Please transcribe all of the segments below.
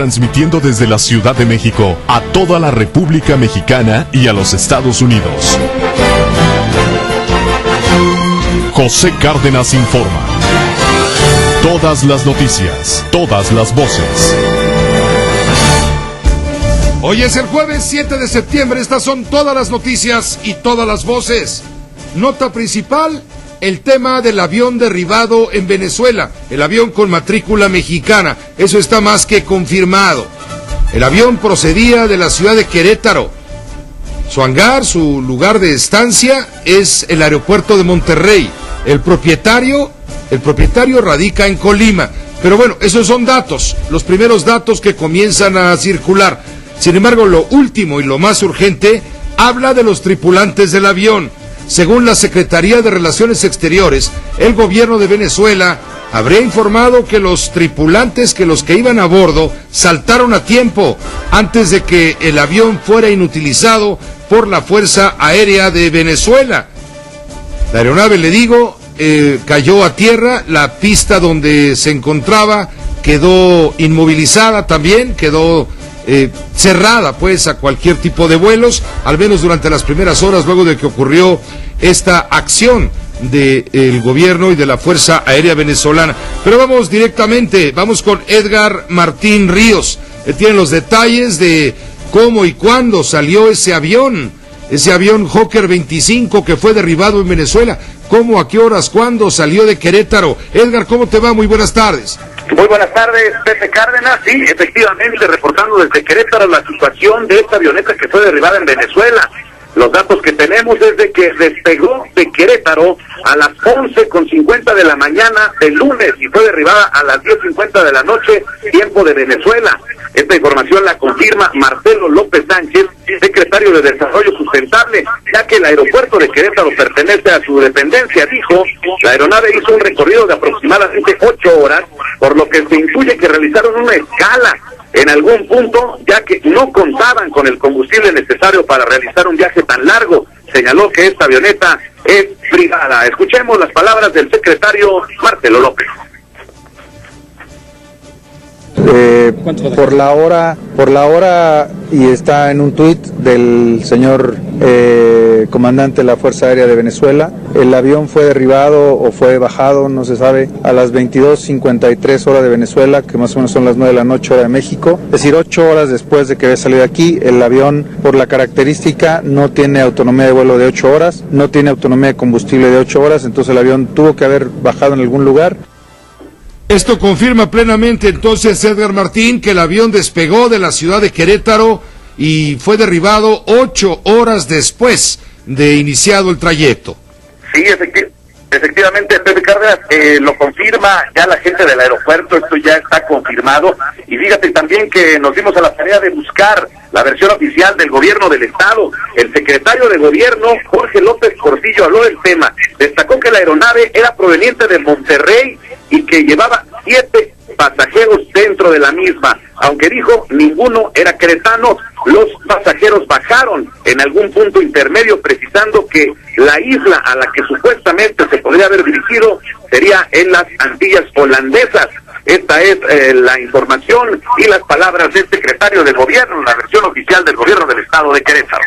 transmitiendo desde la Ciudad de México a toda la República Mexicana y a los Estados Unidos. José Cárdenas informa. Todas las noticias, todas las voces. Hoy es el jueves 7 de septiembre, estas son todas las noticias y todas las voces. Nota principal, el tema del avión derribado en Venezuela, el avión con matrícula mexicana, eso está más que confirmado. El avión procedía de la ciudad de Querétaro. Su hangar, su lugar de estancia es el aeropuerto de Monterrey. El propietario radica en Colima. Pero bueno, esos son datos, los primeros datos que comienzan a circular. Sin embargo, lo último y lo más urgente habla de los tripulantes del avión. Según la Secretaría de Relaciones Exteriores, el gobierno de Venezuela habría informado que los tripulantes, que los que iban a bordo, saltaron a tiempo antes de que el avión fuera inutilizado por la Fuerza Aérea de Venezuela. La aeronave, le digo, cayó a tierra, la pista donde se encontraba quedó inmovilizada también, quedó cerrada pues a cualquier tipo de vuelos, al menos durante las primeras horas luego de que ocurrió esta acción del gobierno y de la Fuerza Aérea Venezolana. Pero vamos directamente, vamos con Edgar Martín Ríos. Él tiene los detalles de cómo y cuándo salió ese avión Hawker 25 que fue derribado en Venezuela. ¿Cómo, a qué horas, cuándo salió de Querétaro? Edgar, ¿cómo te va? Muy buenas tardes. Muy buenas tardes, Pepe Cárdenas. Sí, efectivamente, reportando desde Querétaro la situación de esta avioneta que fue derribada en Venezuela. Los datos que tenemos es de que despegó de Querétaro a las 11:50 de la mañana del lunes y fue derribada a las 10:50 de la noche, tiempo de Venezuela. Esta información la confirma Marcelo López Sánchez, secretario de Desarrollo Sustentable, ya que el aeropuerto de Querétaro pertenece a su dependencia. Dijo, la aeronave hizo un recorrido de aproximadamente 8 horas, por lo que se intuye que realizaron una escala en algún punto, ya que no contaban con el combustible necesario para realizar un viaje tan largo. Señaló que esta avioneta es privada. Escuchemos las palabras del secretario Marcelo López. Por la hora, y está en un tuit del señor comandante de la Fuerza Aérea de Venezuela, el avión fue derribado o fue bajado, no se sabe, a las 22:53 horas de Venezuela, que más o menos son las 9 de la noche hora de México, es decir, 8 horas después de que había salido aquí. El avión, por la característica, no tiene autonomía de vuelo de 8 horas, no tiene autonomía de combustible de 8 horas, entonces el avión tuvo que haber bajado en algún lugar. Esto confirma plenamente entonces, Edgar Martín, que el avión despegó de la ciudad de Querétaro y fue derribado 8 horas después de iniciado el trayecto. Sí, efectivamente, Pepe Cárdenas, lo confirma ya la gente del aeropuerto, esto ya está confirmado. Y fíjate también que nos dimos a la tarea de buscar la versión oficial del gobierno del estado. El secretario de gobierno, Jorge López Portillo, habló del tema. Destacó que la aeronave era proveniente de Monterrey y que llevaba 7 pasajeros dentro de la misma. Aunque dijo ninguno era queretano, los pasajeros bajaron en algún punto intermedio, precisando que la isla a la que supuestamente se podría haber dirigido sería en las Antillas Holandesas. Esta es la información y las palabras del secretario de gobierno, la versión oficial del gobierno del estado de Querétaro.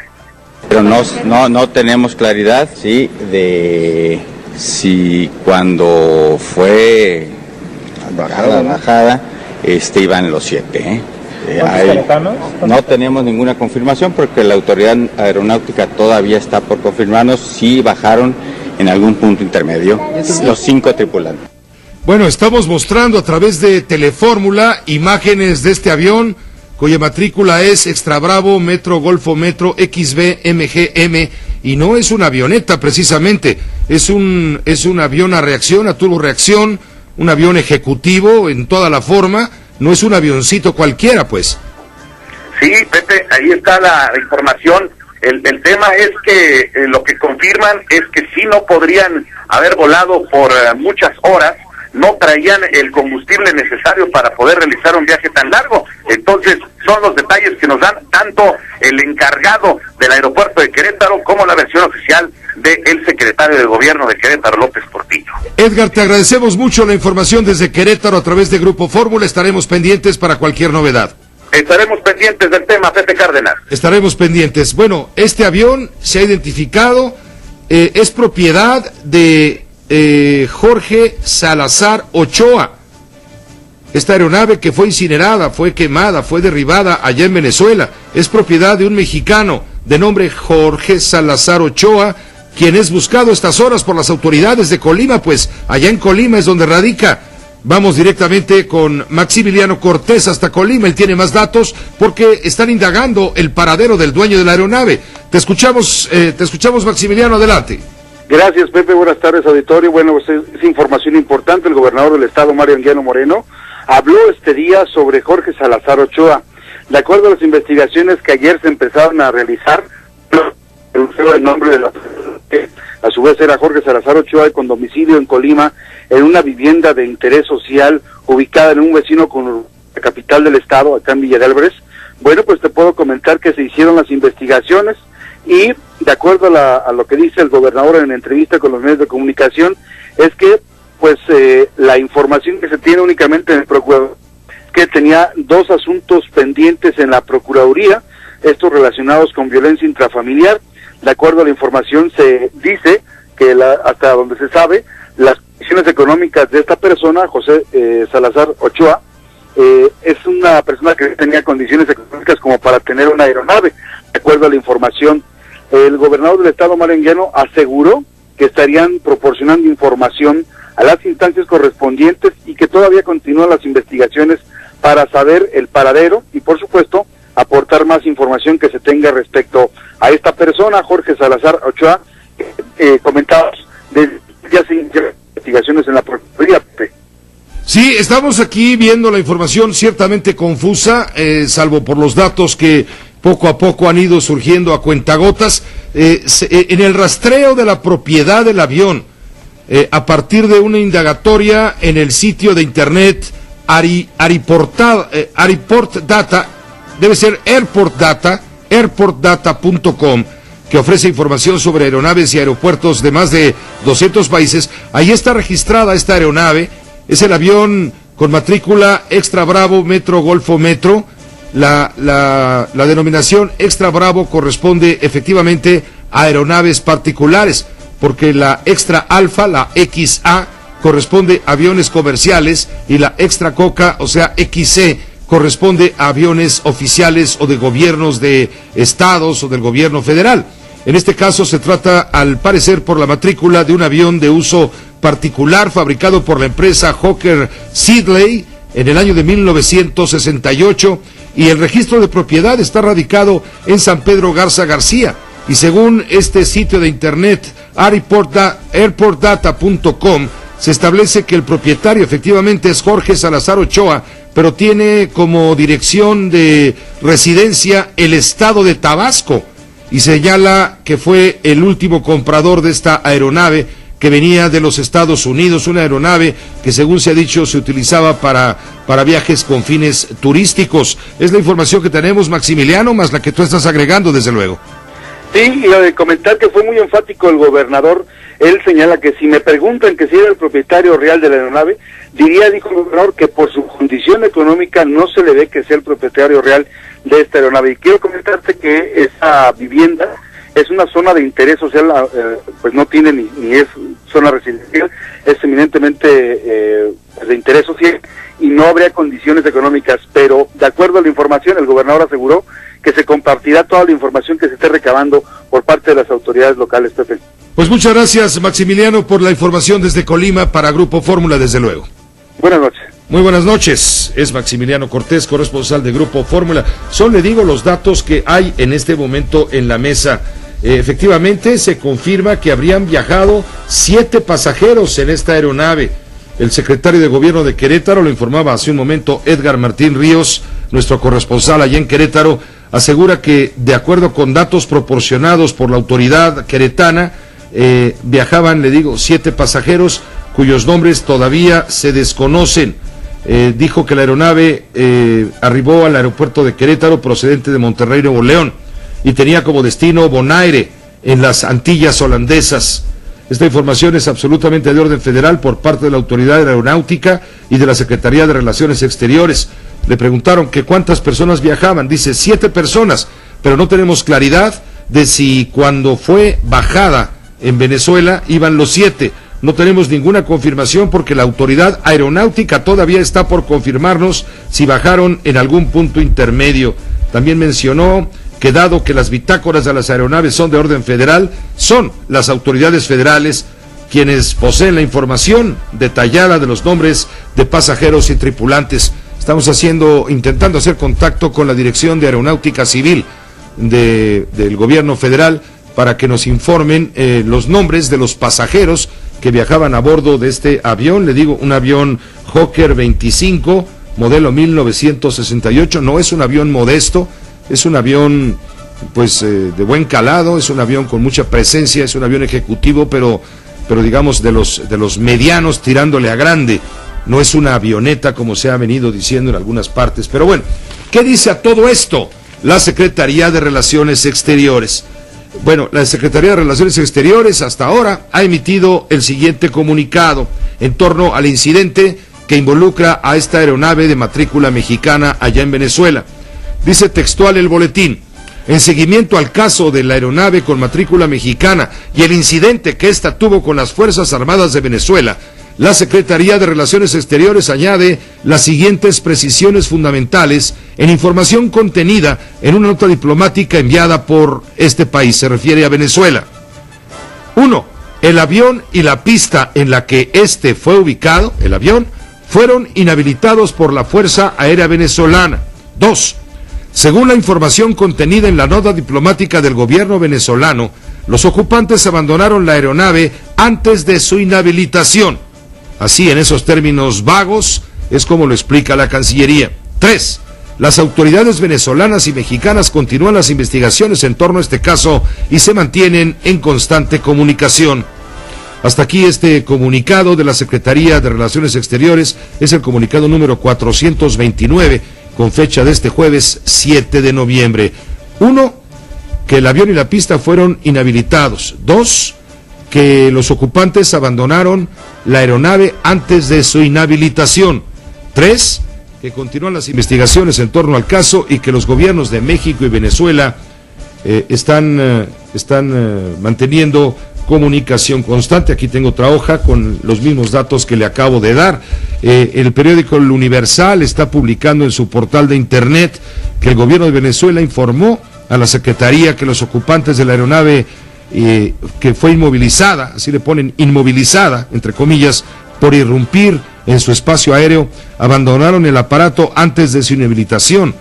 Pero no tenemos claridad, sí, de si cuando fue la bajada iban los 7. No tenemos ninguna confirmación porque la autoridad aeronáutica todavía está por confirmarnos si bajaron en algún punto intermedio los 5 tripulantes. Bueno, estamos mostrando a través de Telefórmula imágenes de este avión cuya matrícula es Extra Bravo Metro Golfo Metro XB MGM y no es una avioneta precisamente, es un avión a reacción, a turborreacción, un avión ejecutivo en toda la forma, no es un avioncito cualquiera pues. Sí, Pepe, ahí está la información. El tema es que lo que confirman es que sí no podrían haber volado por muchas horas, no traían el combustible necesario para poder realizar un viaje tan largo. Entonces son los detalles que nos dan tanto el encargado del aeropuerto de Querétaro como la versión oficial del secretario de gobierno de Querétaro, López Portillo. Edgar, te agradecemos mucho la información desde Querétaro a través de Grupo Fórmula, estaremos pendientes para cualquier novedad. Estaremos pendientes del tema, Pepe Cárdenas. Estaremos pendientes. Bueno, este avión se ha identificado, es propiedad de Jorge Salazar Ochoa. Esta aeronave que fue incinerada, fue quemada, fue derribada allá en Venezuela, es propiedad de un mexicano de nombre Jorge Salazar Ochoa, quien es buscado a estas horas por las autoridades de Colima, pues allá en Colima es donde radica. Vamos directamente con Maximiliano Cortés hasta Colima, él tiene más datos porque están indagando el paradero del dueño de la aeronave. Te escuchamos Maximiliano, adelante. Gracias, Pepe, buenas tardes, auditorio. Bueno, pues es información importante. El gobernador del estado, Mario Anguiano Moreno, habló este día sobre Jorge Salazar Ochoa. De acuerdo a las investigaciones que ayer se empezaron a realizar, el nombre de la a su vez era Jorge Salazar Ochoa, con domicilio en Colima, en una vivienda de interés social ubicada en un vecino con la capital del estado, acá en Villa de Álvarez. Bueno, pues te puedo comentar que se hicieron las investigaciones y de acuerdo a lo que dice el gobernador en entrevista con los medios de comunicación, es que pues la información que se tiene únicamente en el procurador, que tenía 2 asuntos pendientes en la Procuraduría, estos relacionados con violencia intrafamiliar. De acuerdo a la información se dice que hasta donde se sabe, las condiciones económicas de esta persona, José Salazar Ochoa, es una persona que tenía condiciones económicas como para tener una aeronave. De acuerdo a la información, el gobernador del estado, Mario Anguiano, aseguró que estarían proporcionando información a las instancias correspondientes y que todavía continúan las investigaciones para saber el paradero y, por supuesto, aportar más información que se tenga respecto a esta persona, Jorge Salazar Ochoa. Comentados de ya se iniciaron investigaciones en la Procuraduría. Sí, estamos aquí viendo la información ciertamente confusa, salvo por los datos que poco a poco han ido surgiendo a cuentagotas. En el rastreo de la propiedad del avión, a partir de una indagatoria en el sitio de internet Airport Data, debe ser airportdata.com, que ofrece información sobre aeronaves y aeropuertos de más de 200 países. Ahí está registrada esta aeronave, es el avión con matrícula Extra Bravo Metro Golfo Metro. La denominación Extra Bravo corresponde efectivamente a aeronaves particulares, porque la Extra Alfa, la XA, corresponde a aviones comerciales, y la Extra Coca, o sea XC, corresponde a aviones oficiales o de gobiernos de estados o del gobierno federal. En este caso se trata, al parecer, por la matrícula de un avión de uso particular fabricado por la empresa Hawker Siddeley en el año de 1968, y el registro de propiedad está radicado en San Pedro Garza García. Y según este sitio de internet airportdata.com, se establece que el propietario efectivamente es Jorge Salazar Ochoa, pero tiene como dirección de residencia el estado de Tabasco, y señala que fue el último comprador de esta aeronave que venía de los Estados Unidos, una aeronave que, según se ha dicho, se utilizaba para viajes con fines turísticos. Es la información que tenemos, Maximiliano, más la que tú estás agregando, desde luego. Sí, y lo de comentar que fue muy enfático el gobernador. Él señala que si me preguntan que si era el propietario real de la aeronave, dijo el gobernador, que por su condición económica no se le ve que sea el propietario real de esta aeronave. Y quiero comentarte que esa vivienda es una zona de interés social, pues no tiene ni es zona residencial, es eminentemente de interés social y no habría condiciones económicas, pero de acuerdo a la información, el gobernador aseguró que se compartirá toda la información que se esté recabando por parte de las autoridades locales, Pepe. Pues muchas gracias, Maximiliano, por la información desde Colima para Grupo Fórmula, desde luego. Buenas noches. Muy buenas noches, es Maximiliano Cortés, corresponsal de Grupo Fórmula. Son, le digo, los datos que hay en este momento en la mesa. Efectivamente, se confirma que habrían viajado 7 pasajeros en esta aeronave. El secretario de Gobierno de Querétaro, lo informaba hace un momento Edgar Martín Ríos, nuestro corresponsal allá en Querétaro, asegura que, de acuerdo con datos proporcionados por la autoridad queretana, viajaban, le digo, 7 pasajeros cuyos nombres todavía se desconocen. Dijo que la aeronave arribó al aeropuerto de Querétaro procedente de Monterrey, Nuevo León, y tenía como destino Bonaire, en las Antillas holandesas. Esta información es absolutamente de orden federal por parte de la Autoridad Aeronáutica y de la Secretaría de Relaciones Exteriores. Le preguntaron que cuántas personas viajaban, dice 7 personas, pero no tenemos claridad de si cuando fue bajada en Venezuela iban los 7. No tenemos ninguna confirmación porque la autoridad aeronáutica todavía está por confirmarnos si bajaron en algún punto intermedio. También mencionó que dado que las bitácoras de las aeronaves son de orden federal, son las autoridades federales quienes poseen la información detallada de los nombres de pasajeros y tripulantes. Estamos intentando hacer contacto con la Dirección de Aeronáutica Civil del gobierno federal para que nos informen los nombres de los pasajeros que viajaban a bordo de este avión. Le digo, un avión Hawker 25, modelo 1968, no es un avión modesto, es un avión pues de buen calado, es un avión con mucha presencia, es un avión ejecutivo, pero digamos de los medianos tirándole a grande. No es una avioneta como se ha venido diciendo en algunas partes. Pero bueno, ¿qué dice a todo esto la Secretaría de Relaciones Exteriores? Bueno, la Secretaría de Relaciones Exteriores hasta ahora ha emitido el siguiente comunicado en torno al incidente que involucra a esta aeronave de matrícula mexicana allá en Venezuela. Dice textual el boletín: en seguimiento al caso de la aeronave con matrícula mexicana y el incidente que ésta tuvo con las Fuerzas Armadas de Venezuela, la Secretaría de Relaciones Exteriores añade las siguientes precisiones fundamentales en información contenida en una nota diplomática enviada por este país. Se refiere a Venezuela. 1. El avión y la pista en la que este fue ubicado, el avión, fueron inhabilitados por la Fuerza Aérea Venezolana. 2. Según la información contenida en la nota diplomática del gobierno venezolano, los ocupantes abandonaron la aeronave antes de su inhabilitación. Así, en esos términos vagos, es como lo explica la Cancillería. 3. Las autoridades venezolanas y mexicanas continúan las investigaciones en torno a este caso y se mantienen en constante comunicación. Hasta aquí este comunicado de la Secretaría de Relaciones Exteriores, es el comunicado número 429, con fecha de este jueves 7 de noviembre. 1. Que el avión y la pista fueron inhabilitados. 2. Que los ocupantes abandonaron la aeronave antes de su inhabilitación. 3. Que continúan las investigaciones en torno al caso y que los gobiernos de México y Venezuela están manteniendo comunicación constante. Aquí tengo otra hoja con los mismos datos que le acabo de dar. El periódico El Universal está publicando en su portal de internet que el gobierno de Venezuela informó a la Secretaría que los ocupantes de la aeronave que fue inmovilizada, así le ponen inmovilizada, entre comillas, por irrumpir en su espacio aéreo, abandonaron el aparato antes de su inhabilitación.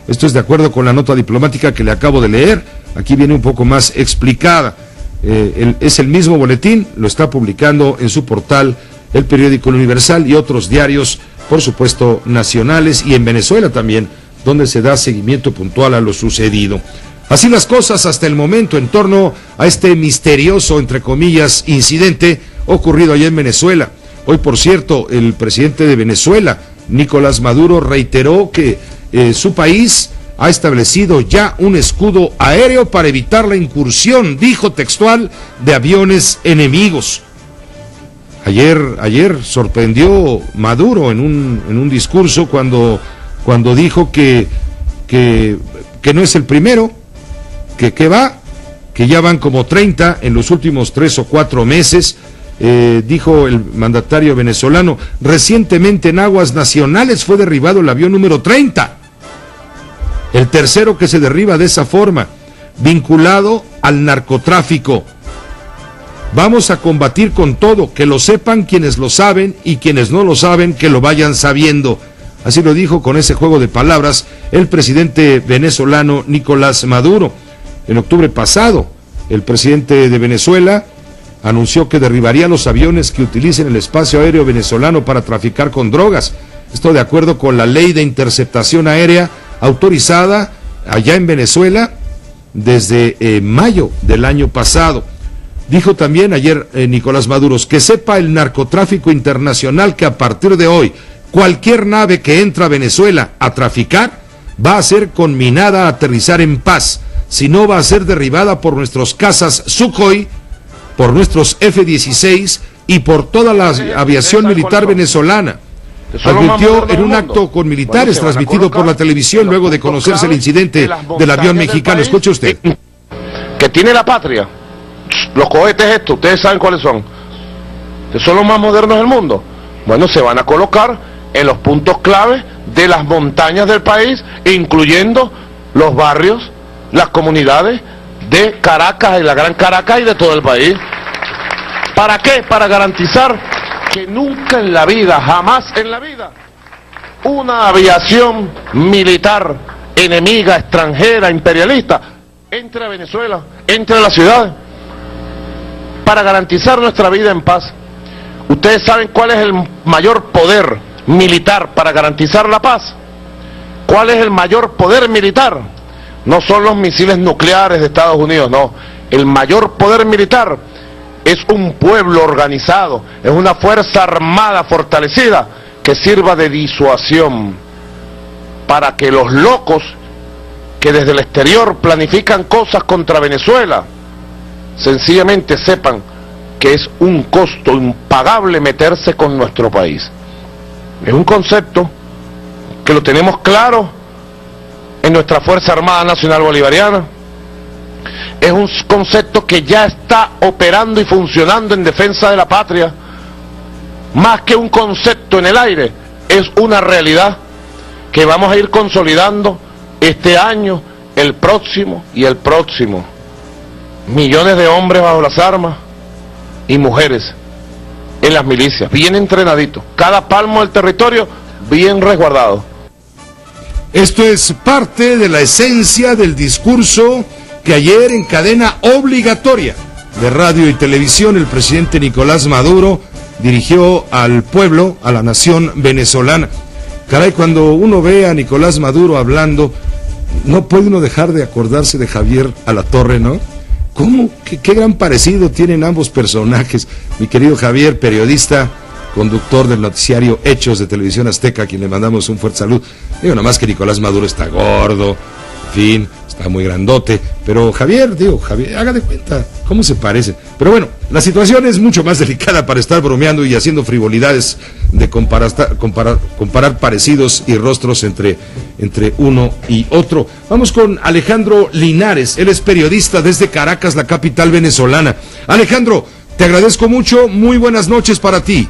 Esto es de acuerdo con la nota diplomática que le acabo de leer. Aquí viene un poco más explicada. Es el mismo boletín, lo está publicando en su portal el periódico El Universal y otros diarios, por supuesto, nacionales, y en Venezuela también, donde se da seguimiento puntual a lo sucedido. Así las cosas hasta el momento en torno a este misterioso, entre comillas, incidente ocurrido allá en Venezuela. Hoy, por cierto, el presidente de Venezuela, Nicolás Maduro, reiteró que su país ha establecido ya un escudo aéreo para evitar la incursión, dijo textual, de aviones enemigos. Ayer sorprendió Maduro en un discurso cuando dijo que no es el primero, que ya van como 30 en los últimos 3 o 4 meses. Dijo el mandatario venezolano: recientemente en aguas nacionales fue derribado el avión número 30. El tercero que se derriba de esa forma, vinculado al narcotráfico. Vamos a combatir con todo, que lo sepan quienes lo saben y quienes no lo saben, que lo vayan sabiendo. Así lo dijo con ese juego de palabras el presidente venezolano Nicolás Maduro. En octubre pasado, el presidente de Venezuela anunció que derribaría los aviones que utilicen el espacio aéreo venezolano para traficar con drogas. Esto de acuerdo con la ley de interceptación aérea autorizada allá en Venezuela desde mayo del año pasado. Dijo también ayer Nicolás Maduro que sepa el narcotráfico internacional que a partir de hoy cualquier nave que entra a Venezuela a traficar va a ser conminada a aterrizar en paz, si no va a ser derribada por nuestros cazas Sukhoi, por nuestros F-16 y por toda la aviación militar venezolana. advirtió en un acto con militares transmitido por la televisión luego de conocerse el incidente del avión mexicano. Escuche usted. Que tiene la patria, los cohetes estos, ustedes saben cuáles son, que son los más modernos del mundo. Bueno, se van a colocar en los puntos claves de las montañas del país, incluyendo los barrios, las comunidades de Caracas, de la Gran Caracas y de todo el país. ¿Para qué? Para garantizar que nunca en la vida, jamás en la vida, una aviación militar enemiga, extranjera, imperialista, entre a Venezuela, entre a la ciudad, para garantizar nuestra vida en paz. ¿Ustedes saben cuál es el mayor poder militar para garantizar la paz? ¿Cuál es el mayor poder militar? No son los misiles nucleares de Estados Unidos, no. El mayor poder militar es un pueblo organizado, es una fuerza armada fortalecida que sirva de disuasión para que los locos que desde el exterior planifican cosas contra Venezuela sencillamente sepan que es un costo impagable meterse con nuestro país. Es un concepto que lo tenemos claro en nuestra Fuerza Armada Nacional Bolivariana. Es un concepto que ya está operando y funcionando en defensa de la patria. Más que un concepto en el aire, es una realidad que vamos a ir consolidando este año, el próximo y el próximo. Millones de hombres bajo las armas y mujeres en las milicias, bien entrenaditos, cada palmo del territorio bien resguardado. Esto es parte de la esencia del discurso que ayer en cadena obligatoria de radio y televisión el presidente Nicolás Maduro dirigió al pueblo, a la nación venezolana. Caray, cuando uno ve a Nicolás Maduro hablando, no puede uno dejar de acordarse de Javier Alatorre, ¿no? ¿Cómo? ¿Qué gran parecido tienen ambos personajes? Mi querido Javier, periodista, conductor del noticiario Hechos de Televisión Azteca, a quien le mandamos un fuerte saludo. Digo, nada más que Nicolás Maduro está gordo, en fin, está muy grandote, pero Javier, haga de cuenta cómo se parece. Pero bueno, la situación es mucho más delicada para estar bromeando y haciendo frivolidades de comparar parecidos y rostros entre uno y otro. Vamos con Alejandro Linares, él es periodista desde Caracas, la capital venezolana. Alejandro, te agradezco mucho, muy buenas noches para ti.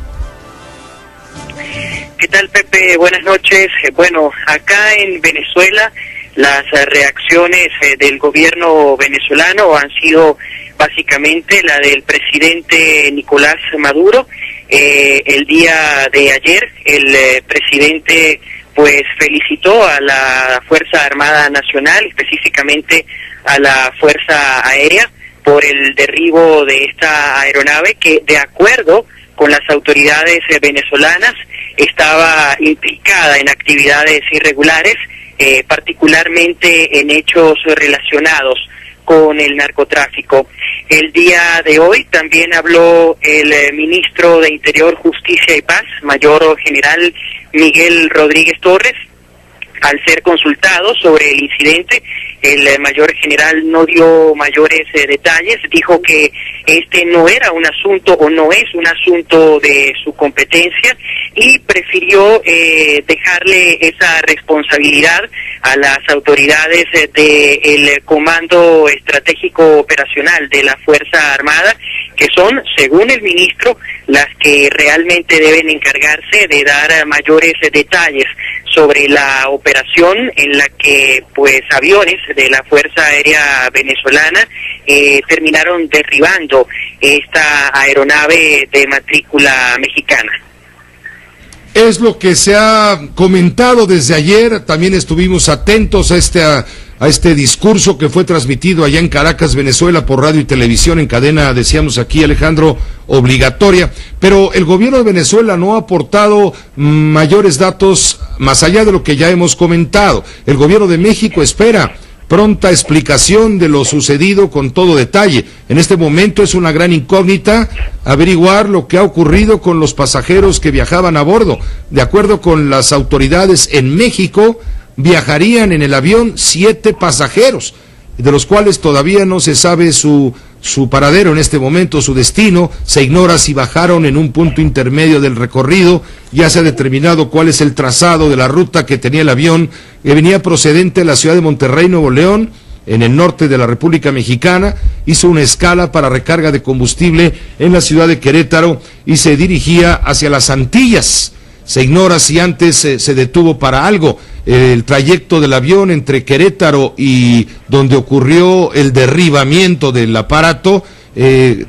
¿Qué tal, Pepe? Buenas noches. Bueno, acá en Venezuela las reacciones del gobierno venezolano han sido básicamente la del presidente Nicolás Maduro. El día de ayer el presidente pues felicitó a la Fuerza Armada Nacional, específicamente a la Fuerza Aérea, por el derribo de esta aeronave que, de acuerdo con las autoridades venezolanas, estaba implicada en actividades irregulares, particularmente en hechos relacionados con el narcotráfico. El día de hoy también habló el ministro de Interior, Justicia y Paz, Mayor General Miguel Rodríguez Torres. Al ser consultado sobre el incidente, el mayor general no dio mayores detalles, dijo que este no era un asunto o no es un asunto de su competencia y prefirió dejarle esa responsabilidad a las autoridades del Comando Estratégico Operacional de la Fuerza Armada, que son, según el ministro, las que realmente deben encargarse de dar mayores detalles sobre la operación en la que pues aviones de la Fuerza Aérea Venezolana terminaron derribando esta aeronave de matrícula mexicana. Es lo que se ha comentado desde ayer. También estuvimos atentos a este discurso que fue transmitido allá en Caracas, Venezuela, por radio y televisión en cadena, decíamos aquí, Alejandro, obligatoria. Pero el gobierno de Venezuela no ha aportado mayores datos más allá de lo que ya hemos comentado. El gobierno de México espera pronta explicación de lo sucedido con todo detalle. En este momento es una gran incógnita averiguar lo que ha ocurrido con los pasajeros que viajaban a bordo. De acuerdo con las autoridades en México, viajarían en el avión 7 pasajeros, de los cuales todavía no se sabe su su paradero en este momento, su destino. Se ignora si bajaron en un punto intermedio del recorrido. Ya se ha determinado cuál es el trazado de la ruta que tenía el avión, que venía procedente de la ciudad de Monterrey, Nuevo León, en el norte de la República Mexicana. Hizo una escala para recarga de combustible en la ciudad de Querétaro y se dirigía hacia las Antillas. Se ignora si antes se detuvo para algo. El trayecto del avión entre Querétaro y donde ocurrió el derribamiento del aparato, el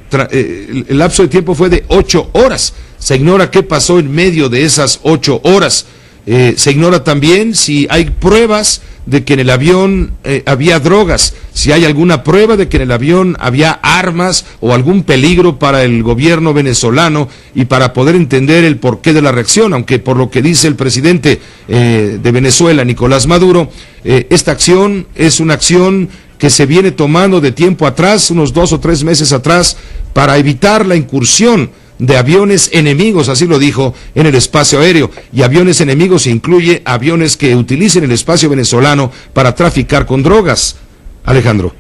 lapso de tiempo fue de 8 horas. Se ignora qué pasó en medio de esas 8 horas. Se ignora también si hay pruebas de que en el avión había drogas, si hay alguna prueba de que en el avión había armas o algún peligro para el gobierno venezolano, y para poder entender el porqué de la reacción, aunque por lo que dice el presidente de Venezuela, Nicolás Maduro, esta acción es una acción que se viene tomando de tiempo atrás, unos 2 o 3 meses atrás, para evitar la incursión de aviones enemigos, así lo dijo, en el espacio aéreo. Y aviones enemigos incluye aviones que utilicen el espacio venezolano para traficar con drogas. Alejandro.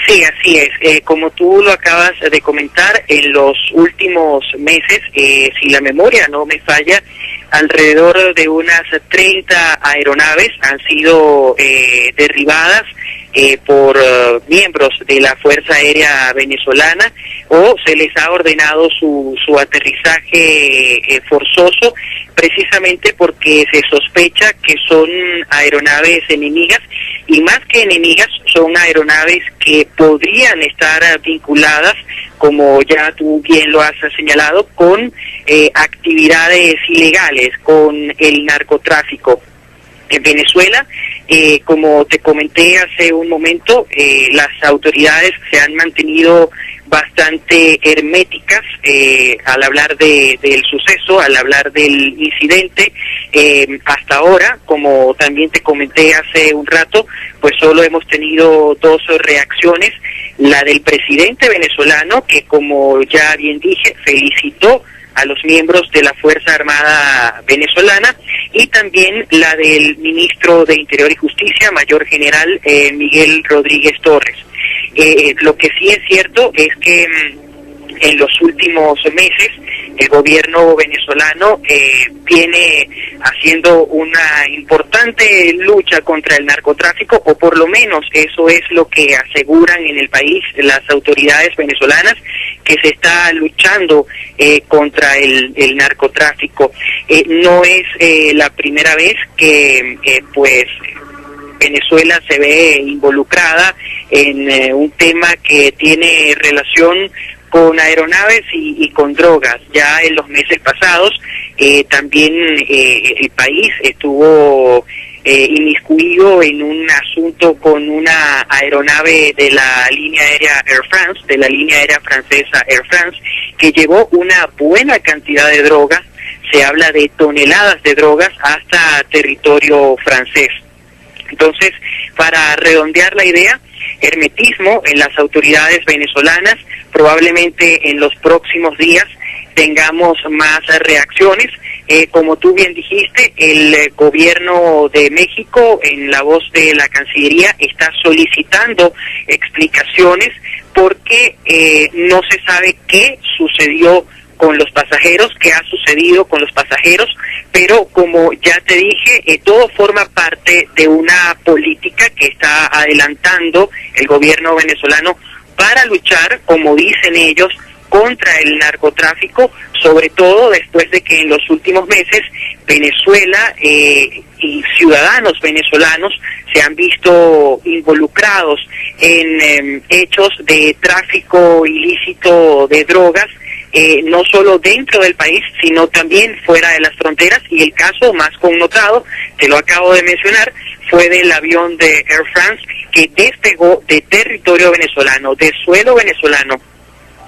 Sí, así es. Como tú lo acabas de comentar, en los últimos meses, si la memoria no me falla, alrededor de unas 30 aeronaves han sido derribadas por miembros de la Fuerza Aérea Venezolana, o se les ha ordenado su aterrizaje forzoso, precisamente porque se sospecha que son aeronaves enemigas, y más que enemigas, son aeronaves que podrían estar vinculadas, como ya tú bien lo has señalado, con actividades ilegales, con el narcotráfico. En Venezuela, como te comenté hace un momento, las autoridades se han mantenido bastante herméticas al hablar del suceso, al hablar del incidente. Hasta ahora, como también te comenté hace un rato, pues solo hemos tenido 2 reacciones. La del presidente venezolano, que como ya bien dije, felicitó a los miembros de la Fuerza Armada venezolana, y también la del ministro de Interior y Justicia, Mayor General Miguel Rodríguez Torres. Lo que sí es cierto es que en los últimos meses el gobierno venezolano viene haciendo una importante lucha contra el narcotráfico, o por lo menos eso es lo que aseguran en el país las autoridades venezolanas, que se está luchando contra el narcotráfico. No es la primera vez que pues Venezuela se ve involucrada en un tema que tiene relación con aeronaves y con drogas. Ya en los meses pasados también el país estuvo inmiscuido en un asunto con una aeronave de la línea aérea Air France, de la línea aérea francesa Air France, que llevó una buena cantidad de drogas. Se habla de toneladas de drogas hasta territorio francés. Entonces, para redondear la idea, hermetismo en las autoridades venezolanas. Probablemente en los próximos días tengamos más reacciones. Como tú bien dijiste, el gobierno de México, en la voz de la Cancillería, está solicitando explicaciones porque no se sabe qué sucedió con los pasajeros, qué ha sucedido con los pasajeros, pero como ya te dije, todo forma parte de una política que está adelantando el gobierno venezolano para luchar, como dicen ellos, contra el narcotráfico, sobre todo después de que en los últimos meses Venezuela y ciudadanos venezolanos se han visto involucrados en hechos de tráfico ilícito de drogas, no solo dentro del país, sino también fuera de las fronteras. Y el caso más connotado, te lo acabo de mencionar, fue del avión de Air France que despegó de territorio venezolano, de suelo venezolano,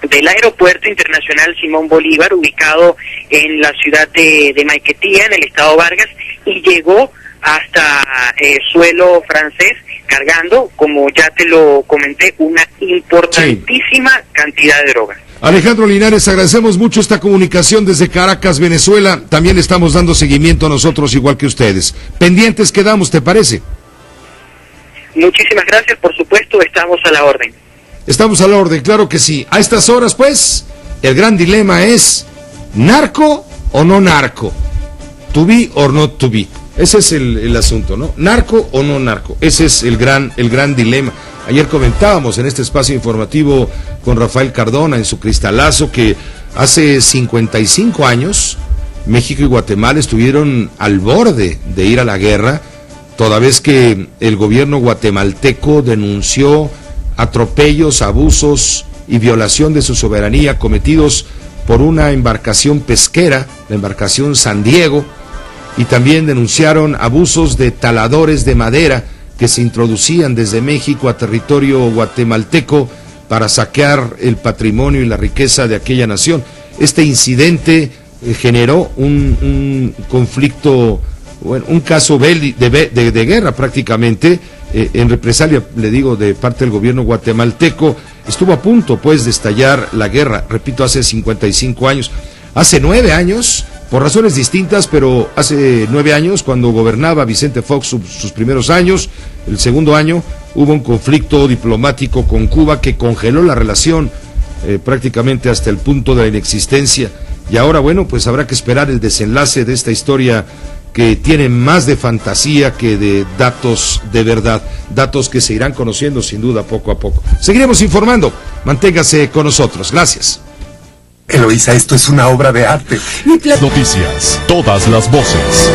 del Aeropuerto Internacional Simón Bolívar, ubicado en la ciudad de Maiquetía, en el estado Vargas, y llegó hasta suelo francés, cargando, como ya te lo comenté, una importantísima cantidad de drogas. Alejandro Linares, agradecemos mucho esta comunicación desde Caracas, Venezuela. También estamos dando seguimiento a nosotros, igual que ustedes. Pendientes quedamos, ¿te parece? Muchísimas gracias, por supuesto, estamos a la orden. Estamos a la orden, claro que sí. A estas horas, pues, el gran dilema es ¿narco o no narco? To be or not to be. Ese es el asunto, ¿no? ¿Narco o no narco? Ese es el gran dilema. Ayer comentábamos en este espacio informativo con Rafael Cardona en su cristalazo que hace 55 años México y Guatemala estuvieron al borde de ir a la guerra, toda vez que el gobierno guatemalteco denunció atropellos, abusos y violación de su soberanía cometidos por una embarcación pesquera, la embarcación San Diego, y también denunciaron abusos de taladores de madera que se introducían desde México a territorio guatemalteco para saquear el patrimonio y la riqueza de aquella nación. Este incidente generó un conflicto, bueno, un caso de guerra prácticamente, en represalia, le digo, de parte del gobierno guatemalteco. Estuvo a punto, pues, de estallar la guerra, repito, hace 55 años. Hace 9 años, por razones distintas, pero hace 9 años, cuando gobernaba Vicente Fox sus primeros años, el segundo año, hubo un conflicto diplomático con Cuba que congeló la relación prácticamente hasta el punto de la inexistencia. Y ahora, bueno, pues habrá que esperar el desenlace de esta historia que tiene más de fantasía que de datos de verdad, datos que se irán conociendo sin duda poco a poco. Seguiremos informando, manténgase con nosotros, gracias. Eloísa, esto es una obra de arte. Noticias, todas las voces.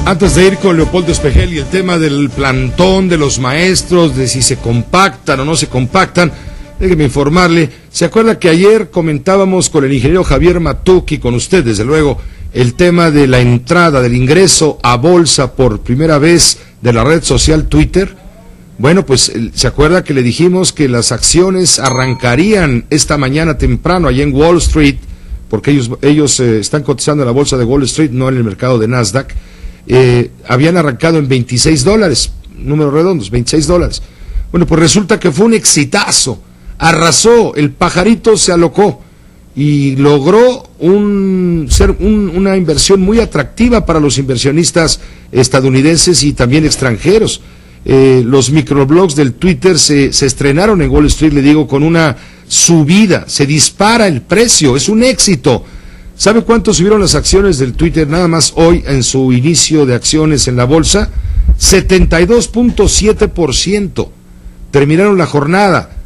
Antes de ir con Leopoldo Espejel y el tema del plantón de los maestros, de si se compactan o no se compactan, déjeme informarle, ¿se acuerda que ayer comentábamos con el ingeniero Javier Matuc y con usted, desde luego, el tema de la entrada, del ingreso a bolsa por primera vez de la red social Twitter? Bueno, pues, ¿se acuerda que le dijimos que las acciones arrancarían esta mañana temprano allá en Wall Street? Porque ellos están cotizando en la bolsa de Wall Street, no en el mercado de Nasdaq. Habían arrancado en $26, números redondos, $26. Bueno, pues resulta que fue un exitazo, arrasó, el pajarito se alocó y logró ser una inversión muy atractiva para los inversionistas estadounidenses y también extranjeros. Los microblogs del Twitter se estrenaron en Wall Street, le digo, con una subida, se dispara el precio, es un éxito. ¿Sabe cuánto subieron las acciones del Twitter nada más hoy en su inicio de acciones en la bolsa? 72.7%. Terminaron la jornada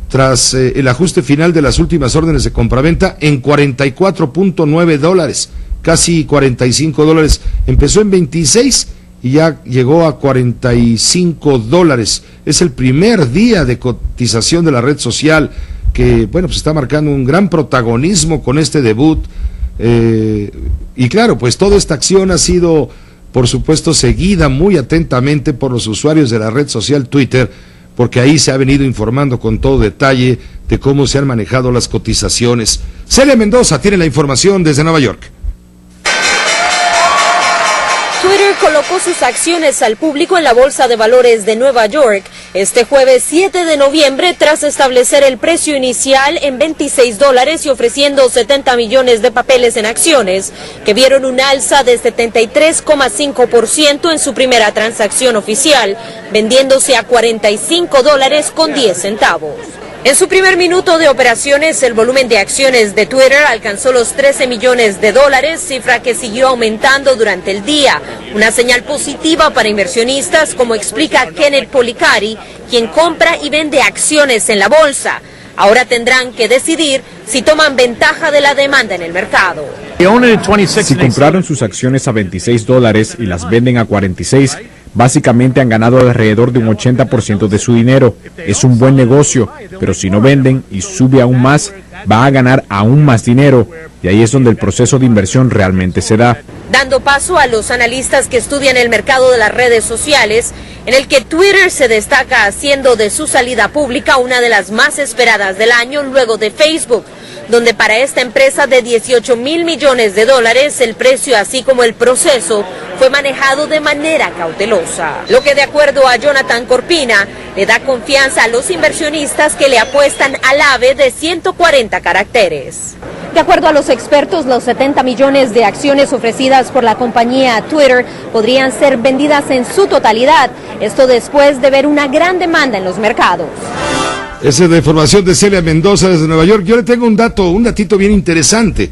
tras el ajuste final de las últimas órdenes de compraventa en $44.9, casi $45. Empezó en 26 y ya llegó a $45. Es el primer día de cotización de la red social que, bueno, pues está marcando un gran protagonismo con este debut. Y claro, pues toda esta acción ha sido, por supuesto, seguida muy atentamente por los usuarios de la red social Twitter, porque ahí se ha venido informando con todo detalle de cómo se han manejado las cotizaciones. Celia Mendoza tiene la información desde Nueva York. Twitter colocó sus acciones al público en la Bolsa de Valores de Nueva York este jueves 7 de noviembre tras establecer el precio inicial en $26 y ofreciendo 70 millones de papeles en acciones, que vieron un alza de 73,5% en su primera transacción oficial, vendiéndose a $45.10. En su primer minuto de operaciones, el volumen de acciones de Twitter alcanzó los $13 millones, cifra que siguió aumentando durante el día, una señal positiva para inversionistas, como explica Kenneth Policari, quien compra y vende acciones en la bolsa. Ahora tendrán que decidir si toman ventaja de la demanda en el mercado. Si compraron sus acciones a $26 y las venden a 46, básicamente han ganado alrededor de un 80% de su dinero. Es un buen negocio, pero si no venden y sube aún más, va a ganar aún más dinero. Y ahí es donde el proceso de inversión realmente se da. Dando paso a los analistas que estudian el mercado de las redes sociales, en el que Twitter se destaca haciendo de su salida pública una de las más esperadas del año luego de Facebook, donde para esta empresa de $18 mil millones el precio así como el proceso fue manejado de manera cautelosa. Lo que, de acuerdo a Jonathan Corpina, le da confianza a los inversionistas que le apuestan al AVE de 140 caracteres. De acuerdo a los expertos, los 70 millones de acciones ofrecidas por la compañía Twitter podrían ser vendidas en su totalidad, esto después de ver una gran demanda en los mercados. Esa es la información de Celia Mendoza desde Nueva York. Yo le tengo un datito bien interesante.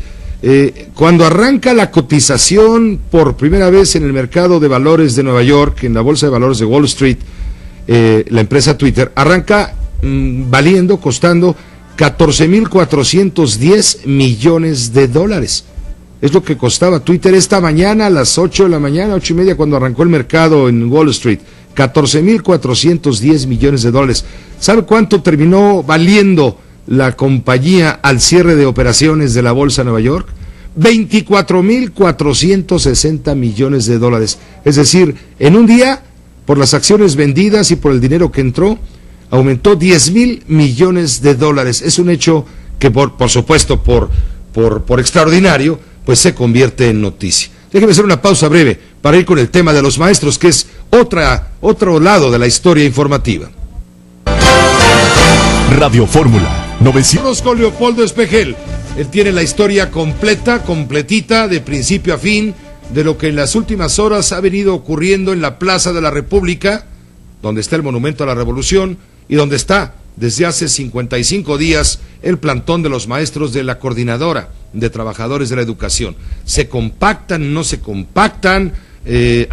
Cuando arranca la cotización por primera vez en el mercado de valores de Nueva York, en la bolsa de valores de Wall Street, la empresa Twitter arranca costando 14.410 millones de dólares. Es lo que costaba Twitter esta mañana a las 8 de la mañana, 8:30, cuando arrancó el mercado en Wall Street. 14.410 millones de dólares. ¿Sabe cuánto terminó valiendo la compañía al cierre de operaciones de la Bolsa de Nueva York? 24.460 millones de dólares. Es decir, en un día, por las acciones vendidas y por el dinero que entró, aumentó 10.000 millones de dólares. Es un hecho que, por supuesto, por extraordinario, pues se convierte en noticia. Déjeme hacer una pausa breve para ir con el tema de los maestros, que es otro lado de la historia informativa. Radio Fórmula 900. Con Leopoldo Espejel. Él tiene la historia completita, de principio a fin, de lo que en las últimas horas ha venido ocurriendo en la Plaza de la República, donde está el Monumento a la Revolución y donde está desde hace 55 días el plantón de los maestros de la Coordinadora de Trabajadores de la Educación. ¿Se compactan, no se compactan?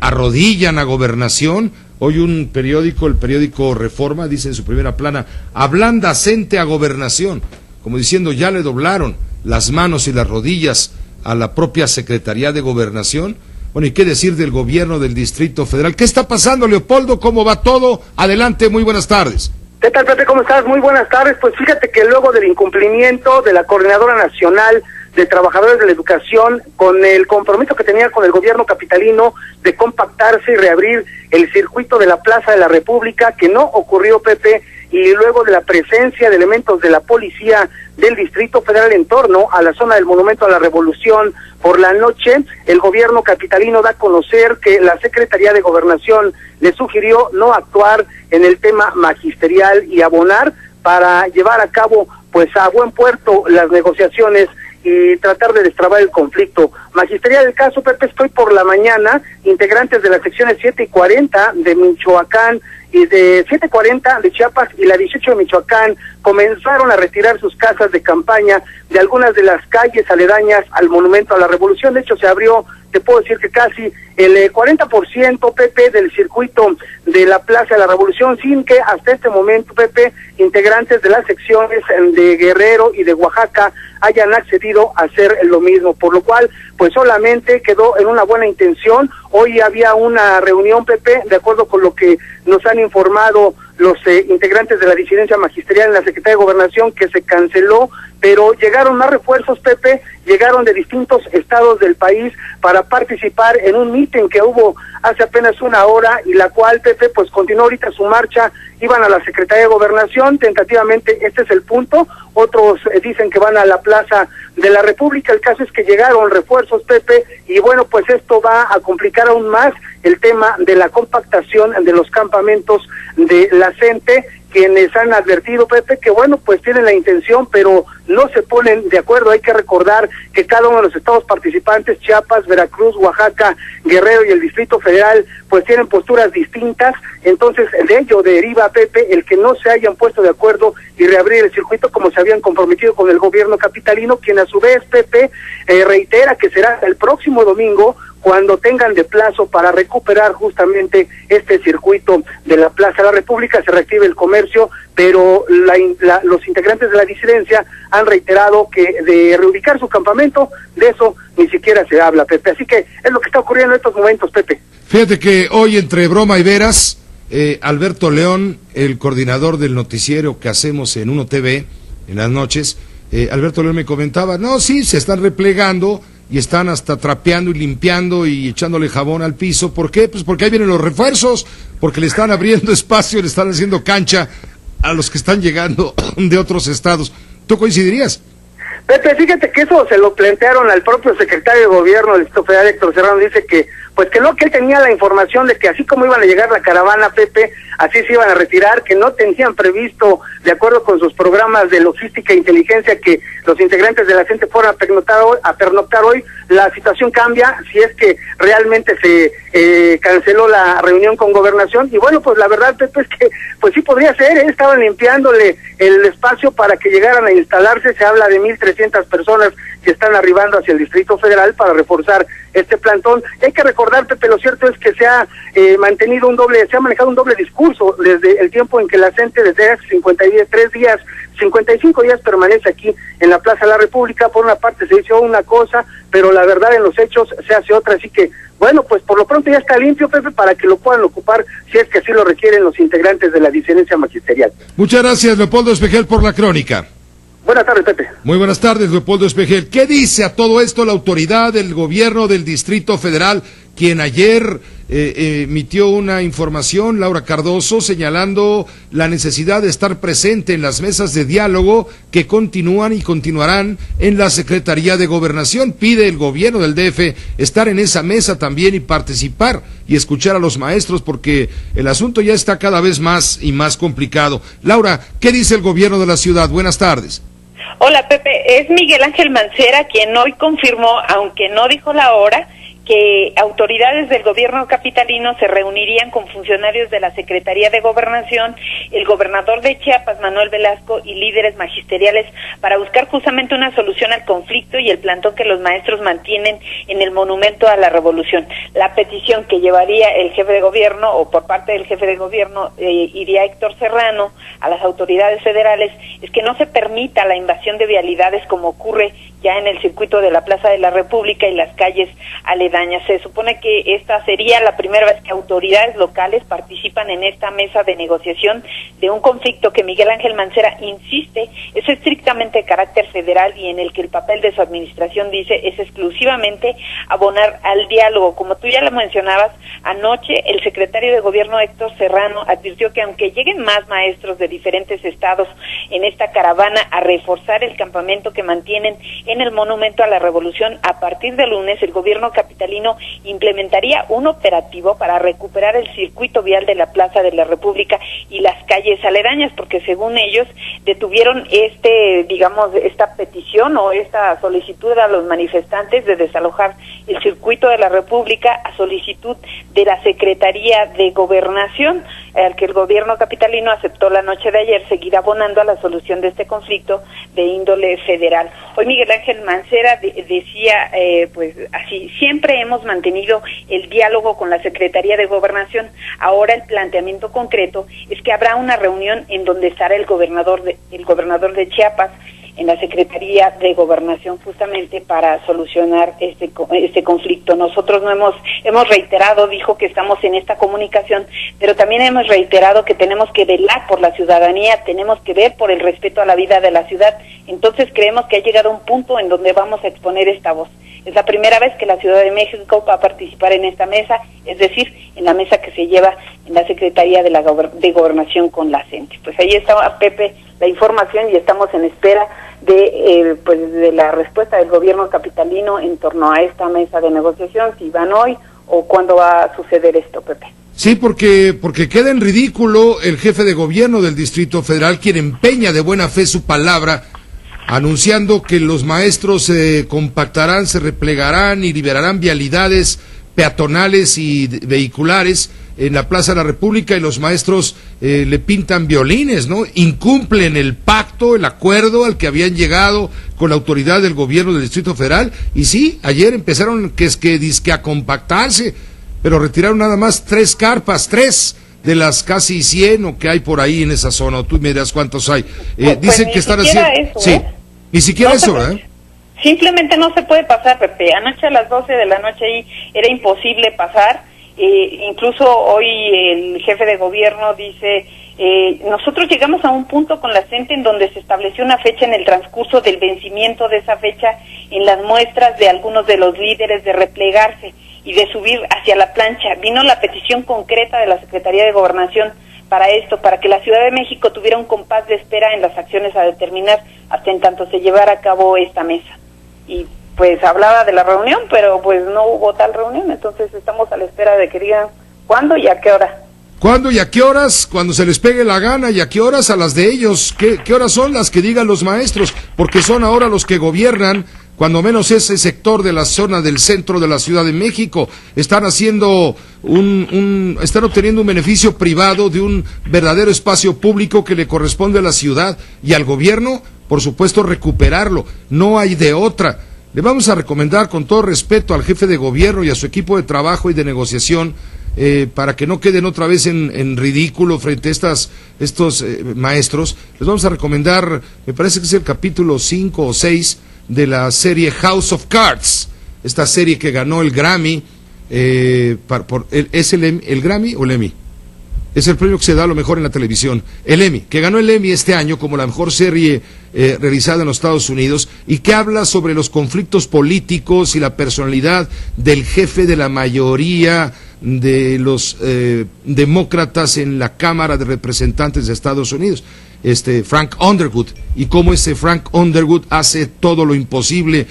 ¿Arrodillan a Gobernación? Hoy un periódico, el periódico Reforma, dice en su primera plana: ablanda Cente a Gobernación, como diciendo ya le doblaron las manos y las rodillas a la propia Secretaría de Gobernación. Bueno, ¿y qué decir del gobierno del Distrito Federal? ¿Qué está pasando, Leopoldo? ¿Cómo va todo? Adelante, muy buenas tardes. ¿Qué tal, Pepe? ¿Cómo estás? Muy buenas tardes. Pues fíjate que luego del incumplimiento de la Coordinadora Nacional de Trabajadores de la Educación, con el compromiso que tenía con el gobierno capitalino de compactarse y reabrir el circuito de la Plaza de la República, que no ocurrió, Pepe, y luego de la presencia de elementos de la policía del Distrito Federal en torno a la zona del Monumento a la Revolución por la noche, el gobierno capitalino da a conocer que la Secretaría de Gobernación le sugirió no actuar en el tema magisterial y abonar para llevar a cabo, pues a buen puerto, las negociaciones y tratar de destrabar el conflicto. Magisterial del caso, Pepe, estoy por la mañana, integrantes de las secciones 7 y 40 de Michoacán y de 740 de Chiapas y la 18 de Michoacán comenzaron a retirar sus casas de campaña de algunas de las calles aledañas al Monumento a la Revolución. De hecho, se abrió, te puedo decir que casi el 40%, Pepe, del circuito de la Plaza de la Revolución, sin que hasta este momento, Pepe, integrantes de las secciones de Guerrero y de Oaxaca hayan accedido a hacer lo mismo, por lo cual, pues solamente quedó en una buena intención. Hoy había una reunión, Pepe, de acuerdo con lo que nos han informado los integrantes de la disidencia magisterial en la Secretaría de Gobernación, que se canceló, pero llegaron más refuerzos, Pepe, llegaron de distintos estados del país para participar en un meeting que hubo hace apenas una hora y la cual, Pepe, pues continuó ahorita su marcha, iban a la Secretaría de Gobernación, tentativamente este es el punto, otros dicen que van a la Plaza de la República. El caso es que llegaron refuerzos, Pepe, y bueno, pues esto va a complicar aún más el tema de la compactación de los campamentos de la CENTE, quienes han advertido, Pepe, que bueno, pues tienen la intención, pero no se ponen de acuerdo. Hay que recordar que cada uno de los estados participantes, Chiapas, Veracruz, Oaxaca, Guerrero y el Distrito Federal, pues tienen posturas distintas. Entonces, de ello deriva, Pepe, el que no se hayan puesto de acuerdo y reabrir el circuito como se habían comprometido con el gobierno capitalino, quien a su vez, Pepe, reitera que será el próximo domingo cuando tengan de plazo para recuperar justamente este circuito de la Plaza de la República, se reactive el comercio, pero los integrantes de la disidencia han reiterado que de reubicar su campamento, de eso ni siquiera se habla, Pepe. Así que es lo que está ocurriendo en estos momentos, Pepe. Fíjate que hoy, entre broma y veras, Alberto León, el coordinador del noticiero que hacemos en Uno TV en las noches, Alberto León me comentaba, no, sí, se están replegando y están hasta trapeando y limpiando y echándole jabón al piso. ¿Por qué? Pues porque ahí vienen los refuerzos, porque le están abriendo espacio, le están haciendo cancha a los que están llegando de otros estados. ¿Tú coincidirías? Pepe, fíjate que eso se lo plantearon al propio secretario de Gobierno del Distrito Federal, Héctor Serrano. Dice que pues que no, que él tenía la información de que así como iban a llegar la caravana, Pepe, así se iban a retirar, que no tenían previsto, de acuerdo con sus programas de logística e inteligencia, que los integrantes de la gente fueran a pernoctar hoy. La situación cambia si es que realmente se canceló la reunión con Gobernación, y bueno, pues la verdad, Pepe, es que pues sí podría ser, estaban limpiándole el espacio para que llegaran a instalarse. Se habla de 1,300 personas que están arribando hacia el Distrito Federal para reforzar este plantón. Hay que recordar, Pepe, lo cierto es que se ha manejado un doble discurso desde el tiempo en que la gente desde hace 55 días permanece aquí en la Plaza de la República. Por una parte se dice una cosa, pero la verdad en los hechos se hace otra, así que bueno, pues por lo pronto ya está limpio, Pepe, para que lo puedan ocupar si es que así lo requieren los integrantes de la disidencia magisterial. Muchas gracias, Leopoldo Espejel, por la crónica. Buenas tardes, Pepe. Muy buenas tardes, Leopoldo Espejel. ¿Qué dice a todo esto la autoridad del gobierno del Distrito Federal, quien ayer emitió una información, Laura Cardoso, señalando la necesidad de estar presente en las mesas de diálogo que continúan y continuarán en la Secretaría de Gobernación? Pide el gobierno del DF estar en esa mesa también y participar y escuchar a los maestros, porque el asunto ya está cada vez más y más complicado. Laura, ¿qué dice el gobierno de la ciudad? Buenas tardes. Hola, Pepe, es Miguel Ángel Mancera quien hoy confirmó, aunque no dijo la hora, que autoridades del gobierno capitalino se reunirían con funcionarios de la Secretaría de Gobernación, el gobernador de Chiapas, Manuel Velasco, y líderes magisteriales para buscar justamente una solución al conflicto y el plantón que los maestros mantienen en el Monumento a la Revolución. La petición que llevaría el jefe de gobierno, o por parte del jefe de gobierno, iría Héctor Serrano a las autoridades federales, es que no se permita la invasión de vialidades como ocurre ya en el circuito de la Plaza de la República y las calles aledañas. Se supone que esta sería la primera vez que autoridades locales participan en esta mesa de negociación de un conflicto que Miguel Ángel Mancera insiste es estrictamente de carácter federal y en el que el papel de su administración, dice, es exclusivamente abonar al diálogo. Como tú ya lo mencionabas, anoche el secretario de Gobierno Héctor Serrano advirtió que aunque lleguen más maestros de diferentes estados en esta caravana a reforzar el campamento que mantienen en el Monumento a la Revolución, a partir de lunes el gobierno capitalino implementaría un operativo para recuperar el circuito vial de la Plaza de la República y las calles aledañas, porque según ellos detuvieron esta petición o esta solicitud a los manifestantes de desalojar el circuito de la República a solicitud de la Secretaría de Gobernación, al que el gobierno capitalino aceptó la noche de ayer seguir abonando a la solución de este conflicto de índole federal. Hoy Miguel Ángel Mancera decía, pues así, siempre hemos mantenido el diálogo con la Secretaría de Gobernación. Ahora el planteamiento concreto es que habrá una reunión en donde estará el gobernador de Chiapas en la Secretaría de Gobernación, justamente para solucionar este conflicto. Nosotros hemos reiterado, dijo, que estamos en esta comunicación, pero también hemos reiterado que tenemos que velar por la ciudadanía, tenemos que ver por el respeto a la vida de la ciudad. Entonces creemos que ha llegado un punto en donde vamos a exponer esta voz. Es la primera vez que la Ciudad de México va a participar en esta mesa, es decir, en la mesa que se lleva en la Secretaría de Gobernación con la CENTE. Pues ahí está, Pepe, la información, y estamos en espera de la respuesta del gobierno capitalino en torno a esta mesa de negociación, si van hoy o cuándo va a suceder esto, Pepe. Sí, porque queda en ridículo el jefe de gobierno del Distrito Federal, quien empeña de buena fe su palabra, anunciando que los maestros se compactarán, se replegarán y liberarán vialidades peatonales y vehiculares en la Plaza de la República, y los maestros le pintan violines, ¿no? Incumplen el pacto, el acuerdo al que habían llegado con la autoridad del gobierno del Distrito Federal. Y sí, ayer empezaron dizque a compactarse, pero retiraron nada más 3 carpas, 3 de las casi 100 o que hay por ahí en esa zona. Tú me dirás cuántos hay. Dicen que están haciendo... Eso, sí, ni siquiera no eso, ¿verdad? Simplemente no se puede pasar, Pepe. Anoche a las 12 de la noche ahí era imposible pasar. Incluso hoy el jefe de gobierno dice, nosotros llegamos a un punto con la CENTE en donde se estableció una fecha en el transcurso del vencimiento de esa fecha en las muestras de algunos de los líderes de replegarse y de subir hacia la plancha. Vino la petición concreta de la Secretaría de Gobernación para esto, para que la Ciudad de México tuviera un compás de espera en las acciones a determinar hasta en tanto se llevara a cabo esta mesa. Y pues hablaba de la reunión, pero pues no hubo tal reunión, entonces estamos a la espera de que digan cuándo y a qué hora. ¿Cuándo y a qué horas? Cuando se les pegue la gana, y a qué horas a las de ellos. ¿Qué horas son las que digan los maestros? Porque son ahora los que gobiernan, cuando menos ese sector de la zona del centro de la Ciudad de México. Están haciendo están obteniendo un beneficio privado de un verdadero espacio público que le corresponde a la ciudad y al gobierno, por supuesto, recuperarlo. No hay de otra. Le vamos a recomendar con todo respeto al jefe de gobierno y a su equipo de trabajo y de negociación, para que no queden otra vez en ridículo frente a estos maestros, les vamos a recomendar, me parece que es el capítulo 5 o 6 de la serie House of Cards, esta serie que ganó el Grammy, ¿es el Grammy o el Emmy? Es el premio que se da a lo mejor en la televisión, el Emmy, que ganó el Emmy este año como la mejor serie realizada en los Estados Unidos, y que habla sobre los conflictos políticos y la personalidad del jefe de la mayoría de los demócratas en la Cámara de Representantes de Estados Unidos, Frank Underwood, y cómo ese Frank Underwood hace todo lo imposible,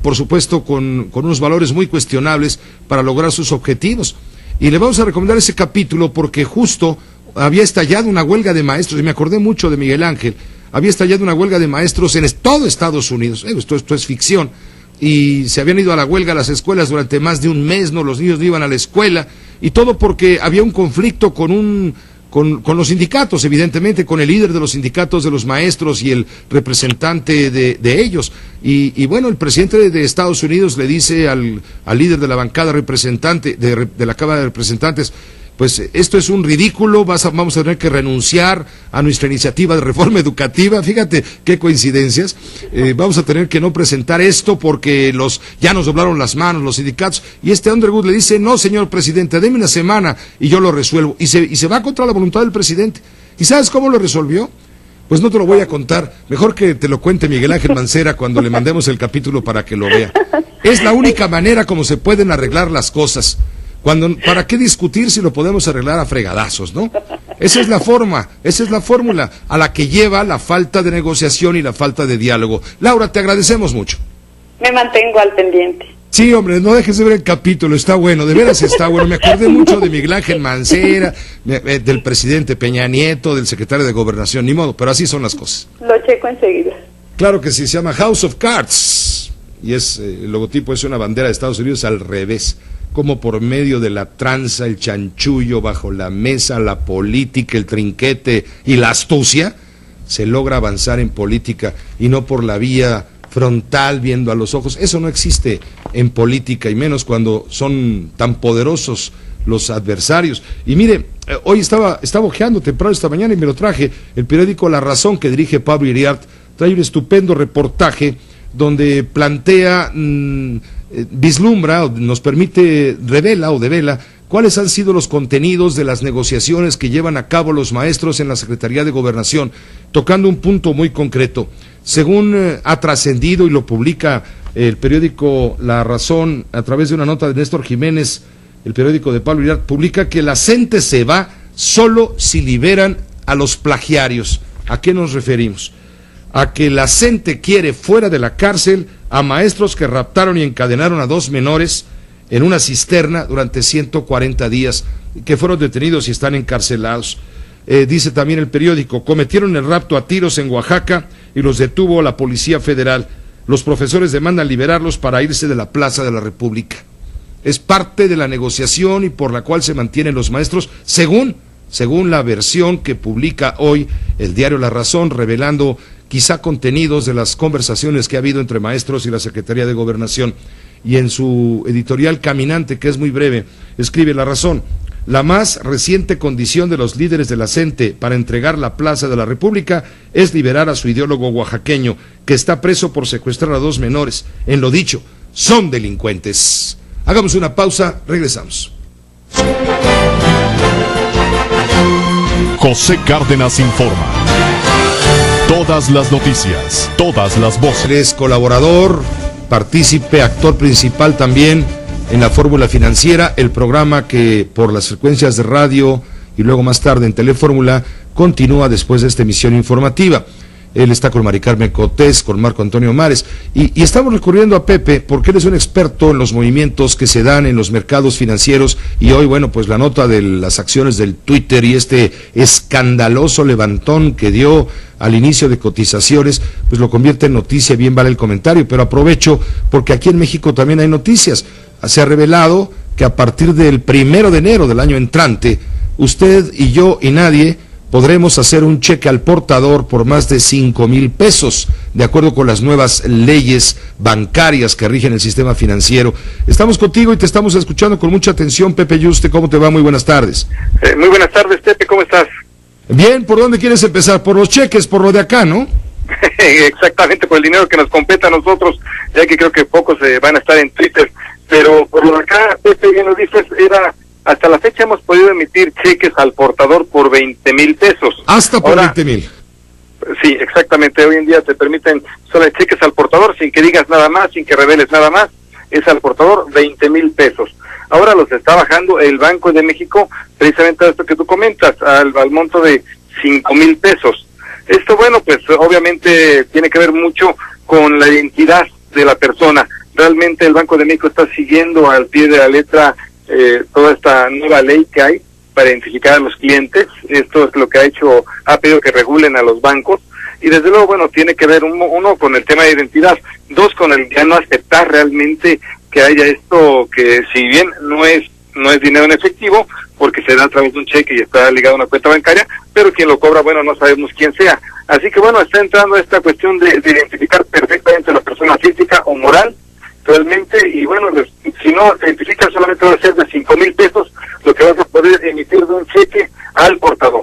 por supuesto con unos valores muy cuestionables, para lograr sus objetivos. Y le vamos a recomendar ese capítulo porque justo había estallado una huelga de maestros, y me acordé mucho de Miguel Ángel. Había estallado una huelga de maestros en todo Estados Unidos. Esto es ficción. Y se habían ido a la huelga a las escuelas durante más de un mes, los niños no iban a la escuela, y todo porque había un conflicto con los sindicatos, evidentemente, con el líder de los sindicatos de los maestros y el representante de ellos. Y bueno, el presidente de Estados Unidos le dice al líder de la bancada representante de la Cámara de Representantes: pues esto es un ridículo, vamos a tener que renunciar a nuestra iniciativa de reforma educativa. Fíjate qué coincidencias. Vamos a tener que no presentar esto porque ya nos doblaron las manos los sindicatos. Y Underwood le dice: no, señor presidente, deme una semana y yo lo resuelvo. Y se va contra la voluntad del presidente. ¿Y sabes cómo lo resolvió? Pues no te lo voy a contar. Mejor que te lo cuente Miguel Ángel Mancera cuando le mandemos el capítulo para que lo vea. Es la única manera como se pueden arreglar las cosas. ¿Para qué discutir si lo podemos arreglar a fregadazos, no? Esa es la fórmula a la que lleva la falta de negociación y la falta de diálogo. Laura, te agradecemos mucho. Me mantengo al pendiente. Sí, hombre, no dejes de ver el capítulo, está bueno, de veras está bueno. Me acordé mucho de Miguel Ángel Mancera, del presidente Peña Nieto, del secretario de Gobernación, ni modo, pero así son las cosas. Lo checo enseguida. Claro que sí, se llama House of Cards, y el logotipo es una bandera de Estados Unidos al revés. Como por medio de la tranza, el chanchullo, bajo la mesa, la política, el trinquete y la astucia, se logra avanzar en política, y no por la vía frontal, viendo a los ojos. Eso no existe en política, y menos cuando son tan poderosos los adversarios. Y mire, hoy estaba hojeando temprano esta mañana y me lo traje, el periódico La Razón, que dirige Pablo Iriart, trae un estupendo reportaje donde plantea, vislumbra, nos permite, devela cuáles han sido los contenidos de las negociaciones que llevan a cabo los maestros en la Secretaría de Gobernación, tocando un punto muy concreto. Según ha trascendido y lo publica el periódico La Razón a través de una nota de Néstor Jiménez, el periódico de Pablo Iriart publica que la CENTE se va solo si liberan a los plagiarios. ¿A qué nos referimos? A que la CENTE quiere fuera de la cárcel a maestros que raptaron y encadenaron a 2 menores en una cisterna durante 140 días, que fueron detenidos y están encarcelados. Dice también el periódico: cometieron el rapto a tiros en Oaxaca y los detuvo la Policía Federal. Los profesores demandan liberarlos para irse de la Plaza de la República. Es parte de la negociación y por la cual se mantienen los maestros, según la versión que publica hoy el diario La Razón, revelando quizá contenidos de las conversaciones que ha habido entre maestros y la Secretaría de Gobernación. Y en su editorial caminante, que es muy breve, escribe La Razón: la más reciente condición de los líderes de la CENTE para entregar la Plaza de la República es liberar a su ideólogo oaxaqueño, que está preso por secuestrar a 2 menores. En lo dicho, son delincuentes. Hagamos una pausa, regresamos. José Cárdenas informa. Todas las noticias, todas las voces. Es colaborador, partícipe, actor principal también en La Fórmula Financiera, el programa que por las frecuencias de radio y luego más tarde en Telefórmula continúa después de esta emisión informativa. él está con Mari Carmen Cotés, con Marco Antonio Mares, y estamos recurriendo a Pepe porque él es un experto en los movimientos que se dan en los mercados financieros, y hoy, bueno, pues la nota de las acciones del Twitter y este escandaloso levantón que dio al inicio de cotizaciones, pues lo convierte en noticia. Bien vale el comentario, pero aprovecho porque aquí en México también hay noticias. Se ha revelado que a partir del 1 de enero del año entrante, usted y yo y nadie podremos hacer un cheque al portador por más de 5,000 pesos, de acuerdo con las nuevas leyes bancarias que rigen el sistema financiero. Estamos contigo y te estamos escuchando con mucha atención, Pepe Yuste. ¿Cómo te va? Muy buenas tardes. Muy buenas tardes, Pepe, ¿cómo estás? Bien, ¿por dónde quieres empezar? Por los cheques, por lo de acá, ¿no? Exactamente, por el dinero que nos compete a nosotros, ya que creo que pocos van a estar en Twitter, pero por lo de acá, Pepe, bien lo dices, hasta la fecha hemos podido emitir cheques al portador por 20,000 pesos. Hasta por 20,000. Sí, exactamente. Hoy en día te permiten solo cheques al portador sin que digas nada más, sin que reveles nada más. Es al portador 20,000 pesos. Ahora los está bajando el Banco de México, precisamente a esto que tú comentas, al monto de 5,000 pesos. Esto, bueno, pues obviamente tiene que ver mucho con la identidad de la persona. Realmente el Banco de México está siguiendo al pie de la letra toda esta nueva ley que hay para identificar a los clientes. Esto es lo que ha pedido que regulen a los bancos, y desde luego, bueno, tiene que ver uno con el tema de identidad, dos con el ya no aceptar realmente que haya esto, que si bien no es dinero en efectivo, porque se da a través de un cheque y está ligado a una cuenta bancaria, pero quien lo cobra, bueno, no sabemos quién sea. Así que bueno, está entrando esta cuestión de identificar perfectamente a la persona física o moral, realmente, y bueno, si no se identifica, solamente va a ser de 5,000 pesos lo que vas a poder emitir de un cheque al portador.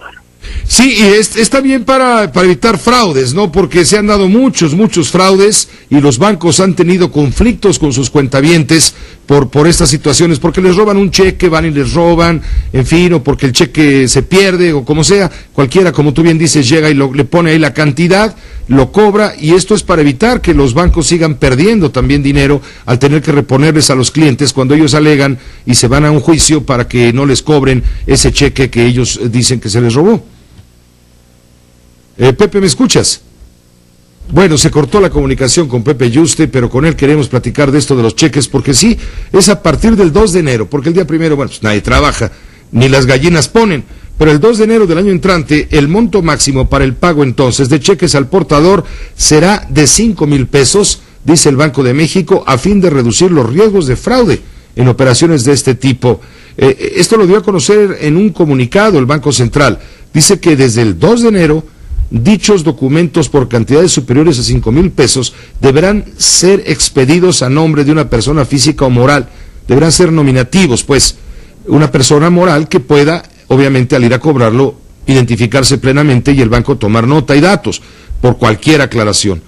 Sí, y está bien para evitar fraudes, ¿no? Porque se han dado muchos fraudes, y los bancos han tenido conflictos con sus cuentavientes por estas situaciones, porque les roban un cheque, van y les roban, en fin, o porque el cheque se pierde, o como sea, cualquiera, como tú bien dices, llega y le pone ahí la cantidad, lo cobra, y esto es para evitar que los bancos sigan perdiendo también dinero al tener que reponerles a los clientes cuando ellos alegan y se van a un juicio para que no les cobren ese cheque que ellos dicen que se les robó. Pepe, ¿me escuchas? Bueno, se cortó la comunicación con Pepe Yuste, pero con él queremos platicar de esto de los cheques, porque sí, es a partir del 2 de enero, porque el día 1, bueno, pues nadie trabaja, ni las gallinas ponen, pero el 2 de enero del año entrante, el monto máximo para el pago entonces de cheques al portador será de 5,000 pesos, dice el Banco de México, a fin de reducir los riesgos de fraude en operaciones de este tipo. Esto lo dio a conocer en un comunicado el Banco Central. Dice que desde el 2 de enero, dichos documentos por cantidades superiores a 5,000 pesos deberán ser expedidos a nombre de una persona física o moral. Deberán ser nominativos, pues, una persona moral que pueda, obviamente, al ir a cobrarlo, identificarse plenamente y el banco tomar nota y datos por cualquier aclaración.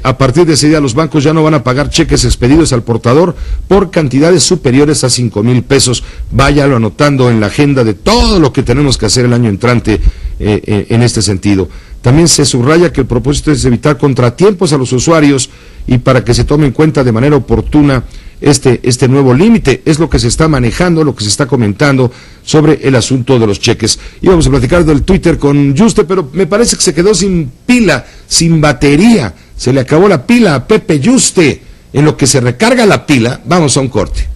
A partir de ese día los bancos ya no van a pagar cheques expedidos al portador por cantidades superiores a 5,000 pesos. Váyalo anotando en la agenda de todo lo que tenemos que hacer el año entrante en este sentido. También se subraya que el propósito es evitar contratiempos a los usuarios y para que se tome en cuenta de manera oportuna este nuevo límite. Es lo que se está manejando, lo que se está comentando sobre el asunto de los cheques. Íbamos a platicar del Twitter con Yuste, pero me parece que se quedó sin pila, sin batería. Se le acabó la pila a Pepe Yuste. En lo que se recarga la pila, vamos a un corte.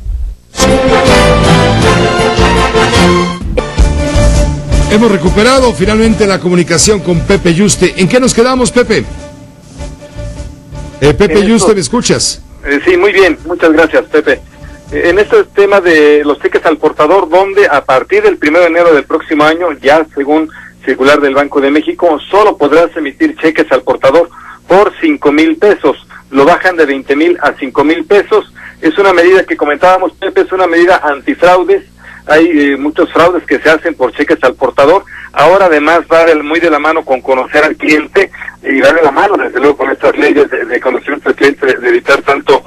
Hemos recuperado finalmente la comunicación con Pepe Yuste. ¿En qué nos quedamos, Pepe? Pepe Yuste, ¿me escuchas? Sí, muy bien, muchas gracias, Pepe. En este tema de los cheques al portador, donde a partir del 1 de enero del próximo año, ya según circular del Banco de México, solo podrás emitir cheques al portador por 5,000 pesos. Lo bajan de 20,000 a 5,000 pesos. Es una medida que comentábamos, Pepe, es una medida antifraudes. Hay muchos fraudes que se hacen por cheques al portador. Ahora además va muy de la mano con conocer al cliente, y va de la mano desde luego con estas leyes de conocimiento al cliente, de evitar tanto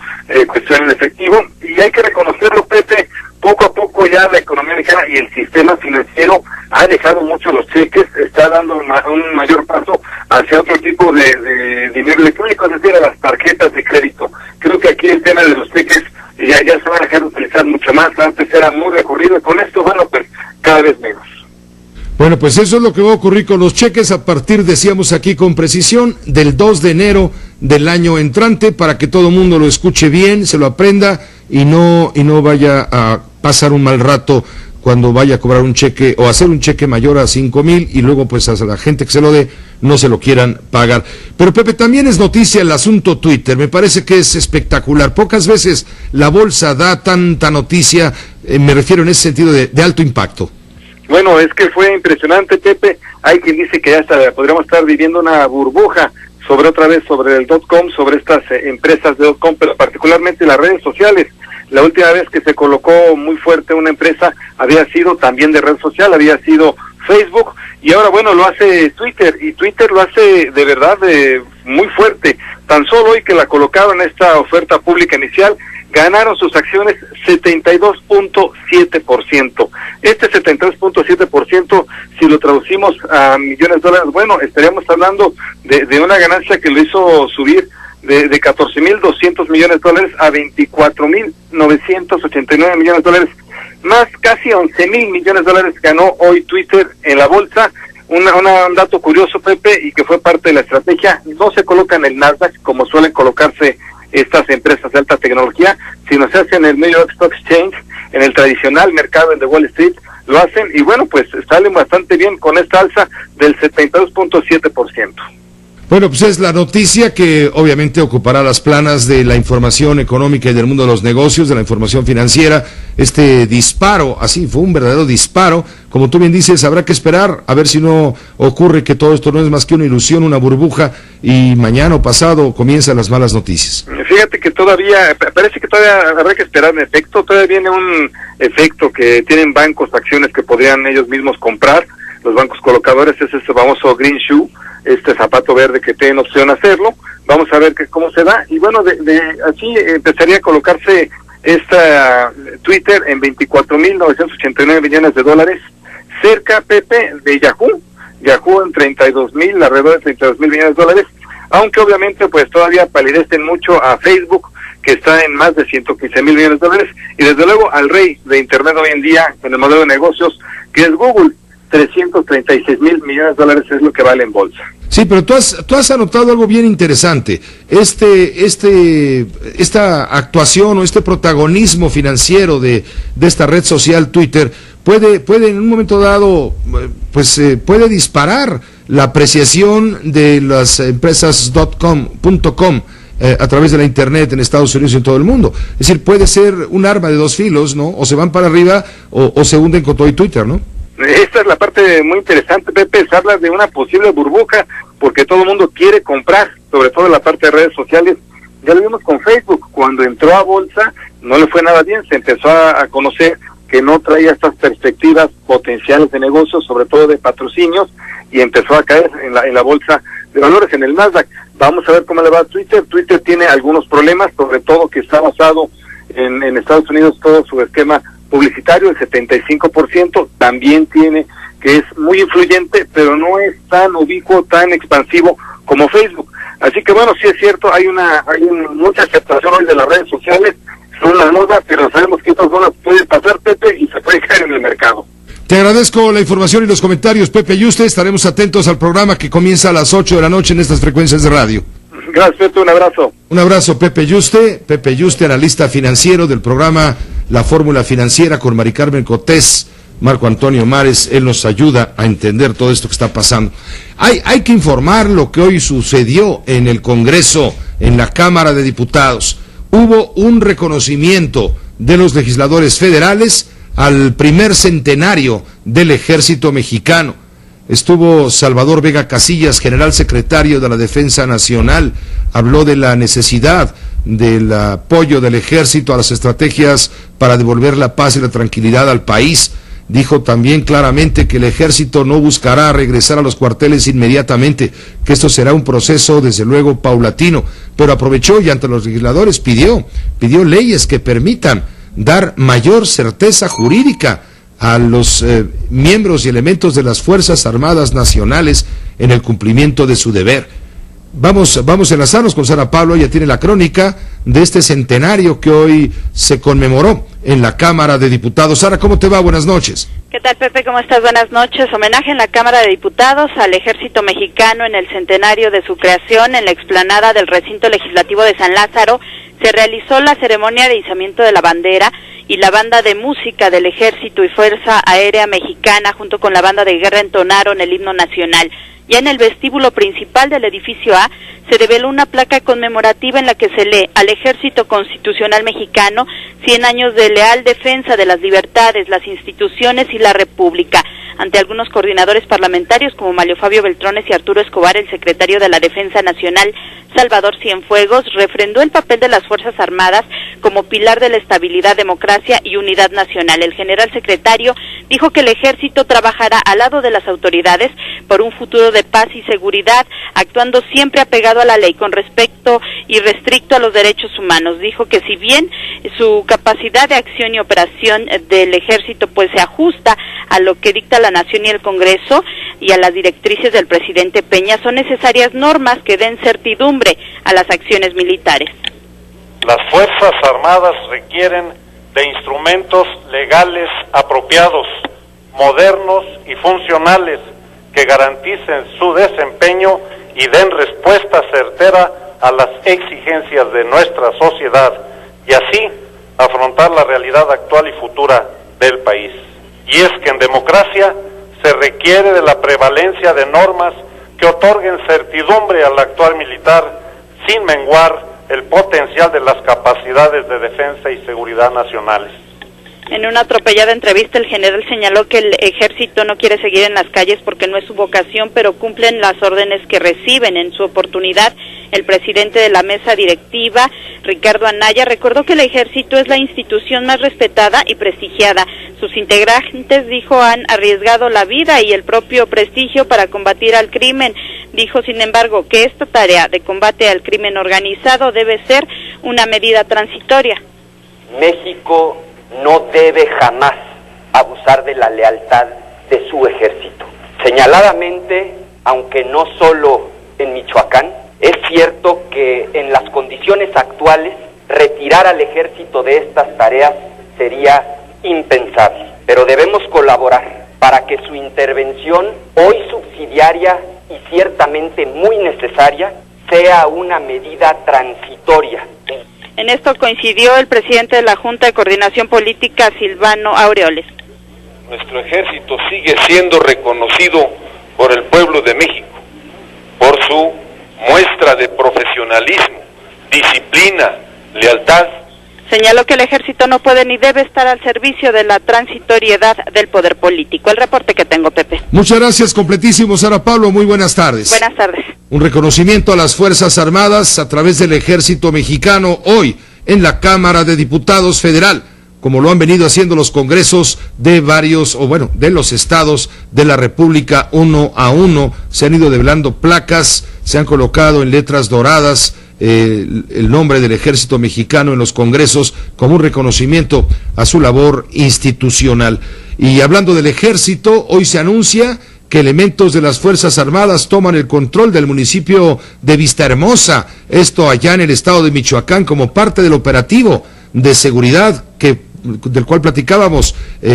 cuestión en efectivo. Y hay que reconocerlo, Pepe, poco a poco ya la economía mexicana y el sistema financiero ha dejado mucho los cheques, está dando un mayor paso hacia otro tipo de dinero electrónico, es decir, a las tarjetas de crédito. Creo que aquí el tema de los cheques ya se va a dejar de utilizar mucho más. Antes era muy recurrido, con esto, bueno, pues cada vez menos. Bueno, pues eso es lo que va a ocurrir con los cheques a partir, decíamos aquí con precisión, del 2 de enero del año entrante, para que todo el mundo lo escuche bien, se lo aprenda y no vaya a pasar un mal rato cuando vaya a cobrar un cheque o hacer un cheque mayor a 5,000 y luego pues a la gente que se lo dé no se lo quieran pagar. Pero Pepe, también es noticia el asunto Twitter, me parece que es espectacular. Pocas veces la bolsa da tanta noticia, me refiero en ese sentido de alto impacto. Bueno, es que fue impresionante, Pepe. Hay quien dice que ya podríamos estar viviendo una burbuja sobre el .com, sobre estas empresas de .com, pero particularmente las redes sociales. La última vez que se colocó muy fuerte una empresa había sido también de red social, había sido Facebook, y ahora bueno, lo hace Twitter, y Twitter lo hace de verdad muy fuerte. Tan solo hoy que la colocaron en esta oferta pública inicial, ganaron sus acciones 72.7%. Este 72.7%, si lo traducimos a millones de dólares, bueno, estaríamos hablando de una ganancia que lo hizo subir de 14.200 millones de dólares a 24.989 millones de dólares, más casi 11.000 millones de dólares ganó hoy Twitter en la bolsa. Un dato curioso, Pepe, y que fue parte de la estrategia: no se coloca en el Nasdaq como suelen colocarse estas empresas de alta tecnología, sino se hace en el New York Stock Exchange, en el tradicional mercado de Wall Street, lo hacen, y bueno, pues salen bastante bien con esta alza del 72.7%. Bueno, pues es la noticia que obviamente ocupará las planas de la información económica y del mundo de los negocios, de la información financiera. Este disparo, así fue un verdadero disparo. Como tú bien dices, habrá que esperar a ver si no ocurre que todo esto no es más que una ilusión, una burbuja, y mañana o pasado comienzan las malas noticias. Fíjate que parece que todavía habrá que esperar en efecto. Todavía viene un efecto que tienen bancos, acciones que podrían ellos mismos comprar. Los bancos colocadores es este famoso green shoe, este zapato verde que tienen opción a hacerlo. Vamos a ver cómo se da, y bueno, así empezaría a colocarse esta Twitter en 24.989 millones de dólares, cerca, Pepe, de Yahoo en 32.000, alrededor de 32.000 millones de dólares, aunque obviamente pues todavía palidecen mucho a Facebook, que está en más de 115.000 millones de dólares, y desde luego al rey de Internet hoy en día en el modelo de negocios, que es Google. 336.000 millones de dólares es lo que vale en bolsa. Sí, pero tú has anotado algo bien interesante. Esta actuación o este protagonismo financiero de esta red social Twitter puede en un momento dado, puede disparar la apreciación de las empresas .com a través de la internet en Estados Unidos y en todo el mundo. Es decir, puede ser un arma de dos filos, ¿no? O se van para arriba o se hunden con todo y Twitter, ¿no? Esta es la parte muy interesante, Pepe. Se habla de una posible burbuja porque todo el mundo quiere comprar, sobre todo en la parte de redes sociales. Ya lo vimos con Facebook, cuando entró a bolsa no le fue nada bien, se empezó a conocer que no traía estas perspectivas potenciales de negocios, sobre todo de patrocinios, y empezó a caer en la bolsa de valores, en el Nasdaq. Vamos a ver cómo le va a Twitter. Twitter tiene algunos problemas, sobre todo que está basado en Estados Unidos, todo su esquema publicitario, el 75%, también tiene, que es muy influyente, pero no es tan ubicuo, tan expansivo como Facebook. Así que bueno, sí es cierto, hay mucha aceptación hoy de las redes sociales, son la moda, pero sabemos que estas cosas pueden pasar, Pepe, y se puede caer en el mercado. Te agradezco la información y los comentarios, Pepe Yuste. Estaremos atentos al programa que comienza a las 8 de la noche en estas frecuencias de radio. Gracias, Pepe, un abrazo. Un abrazo, Pepe Yuste, analista financiero del programa La Fórmula Financiera con Mari Carmen Cotés, Marco Antonio Mares. Él nos ayuda a entender todo esto que está pasando. Hay que informar lo que hoy sucedió en el Congreso, en la Cámara de Diputados. Hubo un reconocimiento de los legisladores federales al primer centenario del Ejército Mexicano. Estuvo Salvador Vega Casillas, general secretario de la Defensa Nacional, habló de la necesidad del apoyo del Ejército a las estrategias para devolver la paz y la tranquilidad al país. Dijo también claramente que el Ejército no buscará regresar a los cuarteles inmediatamente, que esto será un proceso desde luego paulatino, pero aprovechó y ante los legisladores pidió leyes que permitan dar mayor certeza jurídica a los miembros y elementos de las Fuerzas Armadas Nacionales en el cumplimiento de su deber. Vamos a enlazarnos con Sara Pablo. Ella tiene la crónica de este centenario que hoy se conmemoró en la Cámara de Diputados. Sara, ¿cómo te va? Buenas noches. ¿Qué tal, Pepe? ¿Cómo estás? Buenas noches. Homenaje en la Cámara de Diputados al Ejército Mexicano en el centenario de su creación en la explanada del recinto legislativo de San Lázaro. Se realizó la ceremonia de izamiento de la bandera y la banda de música del Ejército y Fuerza Aérea Mexicana junto con la banda de guerra entonaron el himno nacional. Ya en el vestíbulo principal del edificio A se develó una placa conmemorativa en la que se lee: al Ejército Constitucional Mexicano, 100 años de leal defensa de las libertades, las instituciones y la República. Ante algunos coordinadores parlamentarios como Mario Fabio Beltrones y Arturo Escobar, el secretario de la Defensa Nacional, Salvador Cienfuegos, refrendó el papel de las Fuerzas Armadas como pilar de la estabilidad, democracia y unidad nacional. El general secretario dijo que el Ejército trabajará al lado de las autoridades por un futuro de paz y seguridad, actuando siempre apegado a la ley, con respeto y restricto a los derechos humanos. Dijo que si bien su capacidad de acción y operación del Ejército pues se ajusta a lo que dicta la Nación y el Congreso y a las directrices del presidente Peña, son necesarias normas que den certidumbre a las acciones militares. Las Fuerzas Armadas requieren de instrumentos legales apropiados, modernos y funcionales que garanticen su desempeño y den respuesta certera a las exigencias de nuestra sociedad y así afrontar la realidad actual y futura del país. Y es que en democracia se requiere de la prevalencia de normas que otorguen certidumbre al actuar militar sin menguar el potencial de las capacidades de defensa y seguridad nacionales. En una atropellada entrevista, el general señaló que el Ejército no quiere seguir en las calles porque no es su vocación, pero cumplen las órdenes que reciben. En su oportunidad, el presidente de la mesa directiva, Ricardo Anaya, recordó que el Ejército es la institución más respetada y prestigiada. Sus integrantes, dijo, han arriesgado la vida y el propio prestigio para combatir al crimen. Dijo, sin embargo, que esta tarea de combate al crimen organizado debe ser una medida transitoria. México no debe jamás abusar de la lealtad de su ejército. Señaladamente, aunque no solo en Michoacán, es cierto que en las condiciones actuales retirar al ejército de estas tareas sería impensable, pero debemos colaborar para que su intervención, hoy subsidiaria y ciertamente muy necesaria, sea una medida transitoria. En esto coincidió el presidente de la Junta de Coordinación Política, Silvano Aureoles. Nuestro ejército sigue siendo reconocido por el pueblo de México por su muestra de profesionalismo, disciplina, lealtad. Señaló que el ejército no puede ni debe estar al servicio de la transitoriedad del poder político. El reporte que tengo, Pepe. Muchas gracias, completísimo, Sara Pablo. Muy buenas tardes. Buenas tardes. Un reconocimiento a las Fuerzas Armadas a través del Ejército Mexicano hoy en la Cámara de Diputados Federal, como lo han venido haciendo los congresos de de los estados de la República. Uno a uno se han ido develando placas, se han colocado en letras doradas el nombre del Ejército Mexicano en los congresos como un reconocimiento a su labor institucional. Y hablando del Ejército, hoy se anuncia que elementos de las Fuerzas Armadas toman el control del municipio de Vistahermosa, esto allá en el estado de Michoacán, como parte del operativo de seguridad del cual platicábamos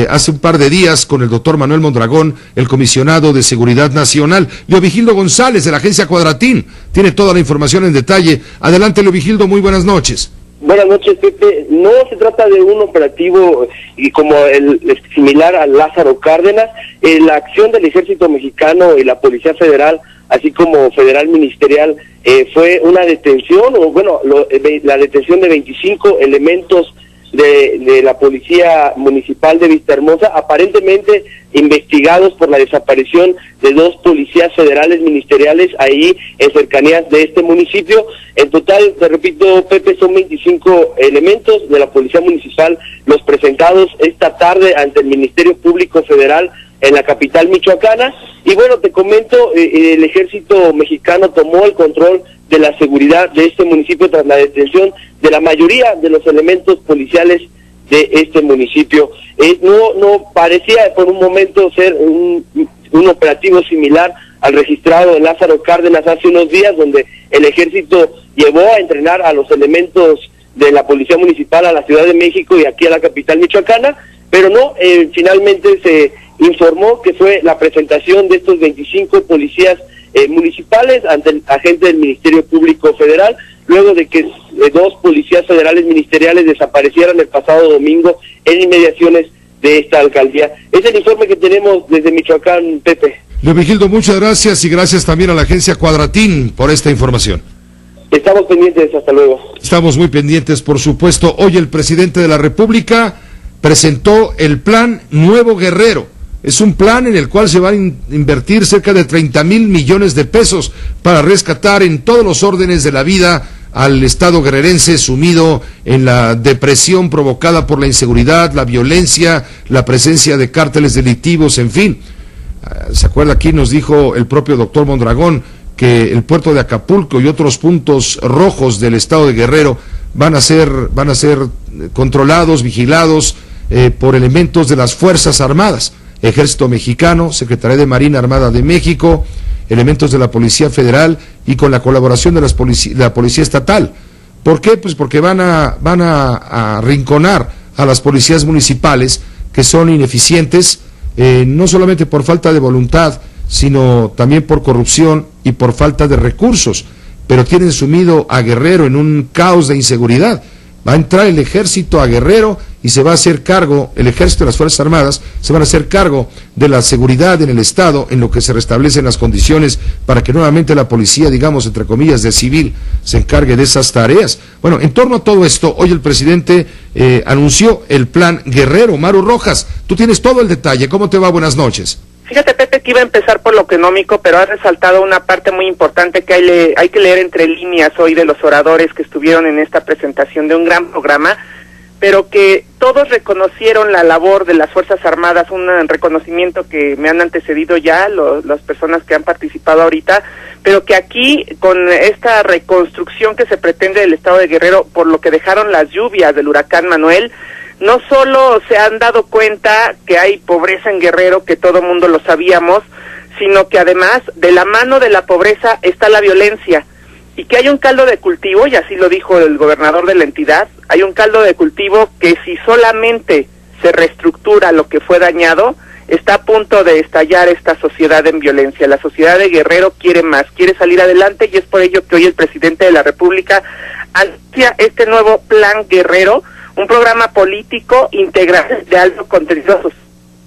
hace un par de días con el doctor Manuel Mondragón, el comisionado de Seguridad Nacional. Leovigildo González, de la agencia Cuadratín, tiene toda la información en detalle. Adelante, Leovigildo, muy buenas noches. Buenas noches, Pepe. No se trata de un operativo como el similar al Lázaro Cárdenas. La acción del Ejército Mexicano y la Policía Federal, así como Federal Ministerial, fue una detención, la detención de 25 elementos de la Policía Municipal de Vistahermosa, aparentemente investigados por la desaparición de 2 policías federales ministeriales ahí en cercanías de este municipio. En total, te repito, Pepe, son 25 elementos de la Policía Municipal los presentados esta tarde ante el Ministerio Público Federal en la capital michoacana. Y bueno, te comento, el Ejército Mexicano tomó el control de la seguridad de este municipio tras la detención de la mayoría de los elementos policiales de este municipio. No parecía por un momento ser un operativo similar al registrado en Lázaro Cárdenas hace unos días, donde el ejército llevó a entrenar a los elementos de la Policía Municipal a la Ciudad de México y aquí a la capital michoacana, pero no, finalmente se informó que fue la presentación de estos 25 policías municipales ante el agente del Ministerio Público Federal, luego de que 2 policías federales ministeriales desaparecieran el pasado domingo en inmediaciones de esta alcaldía. Es el informe que tenemos desde Michoacán, Pepe. Leovigildo, muchas gracias y gracias también a la agencia Cuadratín por esta información. Estamos pendientes, hasta luego. Estamos muy pendientes, por supuesto. Hoy el presidente de la República presentó el Plan Nuevo Guerrero. Es un plan en el cual se van a invertir cerca de 30,000 millones de pesos para rescatar en todos los órdenes de la vida al estado guerrerense sumido en la depresión provocada por la inseguridad, la violencia, la presencia de cárteles delictivos, en fin. ¿Se acuerda? Aquí nos dijo el propio doctor Mondragón que el puerto de Acapulco y otros puntos rojos del estado de Guerrero van a ser controlados, vigilados por elementos de las Fuerzas Armadas, Ejército Mexicano, Secretaría de Marina Armada de México, elementos de la Policía Federal y con la colaboración de la Policía Estatal. ¿Por qué? Pues porque van a arrinconar a las policías municipales que son ineficientes, no solamente por falta de voluntad, sino también por corrupción y por falta de recursos, pero tienen sumido a Guerrero en un caos de inseguridad. Va a entrar el ejército a Guerrero y se va a hacer cargo, el ejército y las Fuerzas Armadas se van a hacer cargo de la seguridad en el estado, en lo que se restablecen las condiciones para que nuevamente la policía, digamos, entre comillas, de civil, se encargue de esas tareas. Bueno, en torno a todo esto, hoy el presidente anunció el Plan Guerrero. Maru Rojas, tú tienes todo el detalle. ¿Cómo te va? Buenas noches. Fíjate, Pepe, que iba a empezar por lo económico, pero ha resaltado una parte muy importante que hay que leer entre líneas hoy de los oradores que estuvieron en esta presentación de un gran programa, pero que todos reconocieron la labor de las Fuerzas Armadas, un reconocimiento que me han antecedido ya las personas que han participado ahorita, pero que aquí, con esta reconstrucción que se pretende del estado de Guerrero, por lo que dejaron las lluvias del huracán Manuel, no solo se han dado cuenta que hay pobreza en Guerrero, que todo mundo lo sabíamos, sino que además de la mano de la pobreza está la violencia, y que hay un caldo de cultivo, y así lo dijo el gobernador de la entidad, hay un caldo de cultivo que si solamente se reestructura lo que fue dañado, está a punto de estallar esta sociedad en violencia. La sociedad de Guerrero quiere más, quiere salir adelante, y es por ello que hoy el presidente de la República anuncia este nuevo Plan Guerrero, un programa político integral de alto contenido social,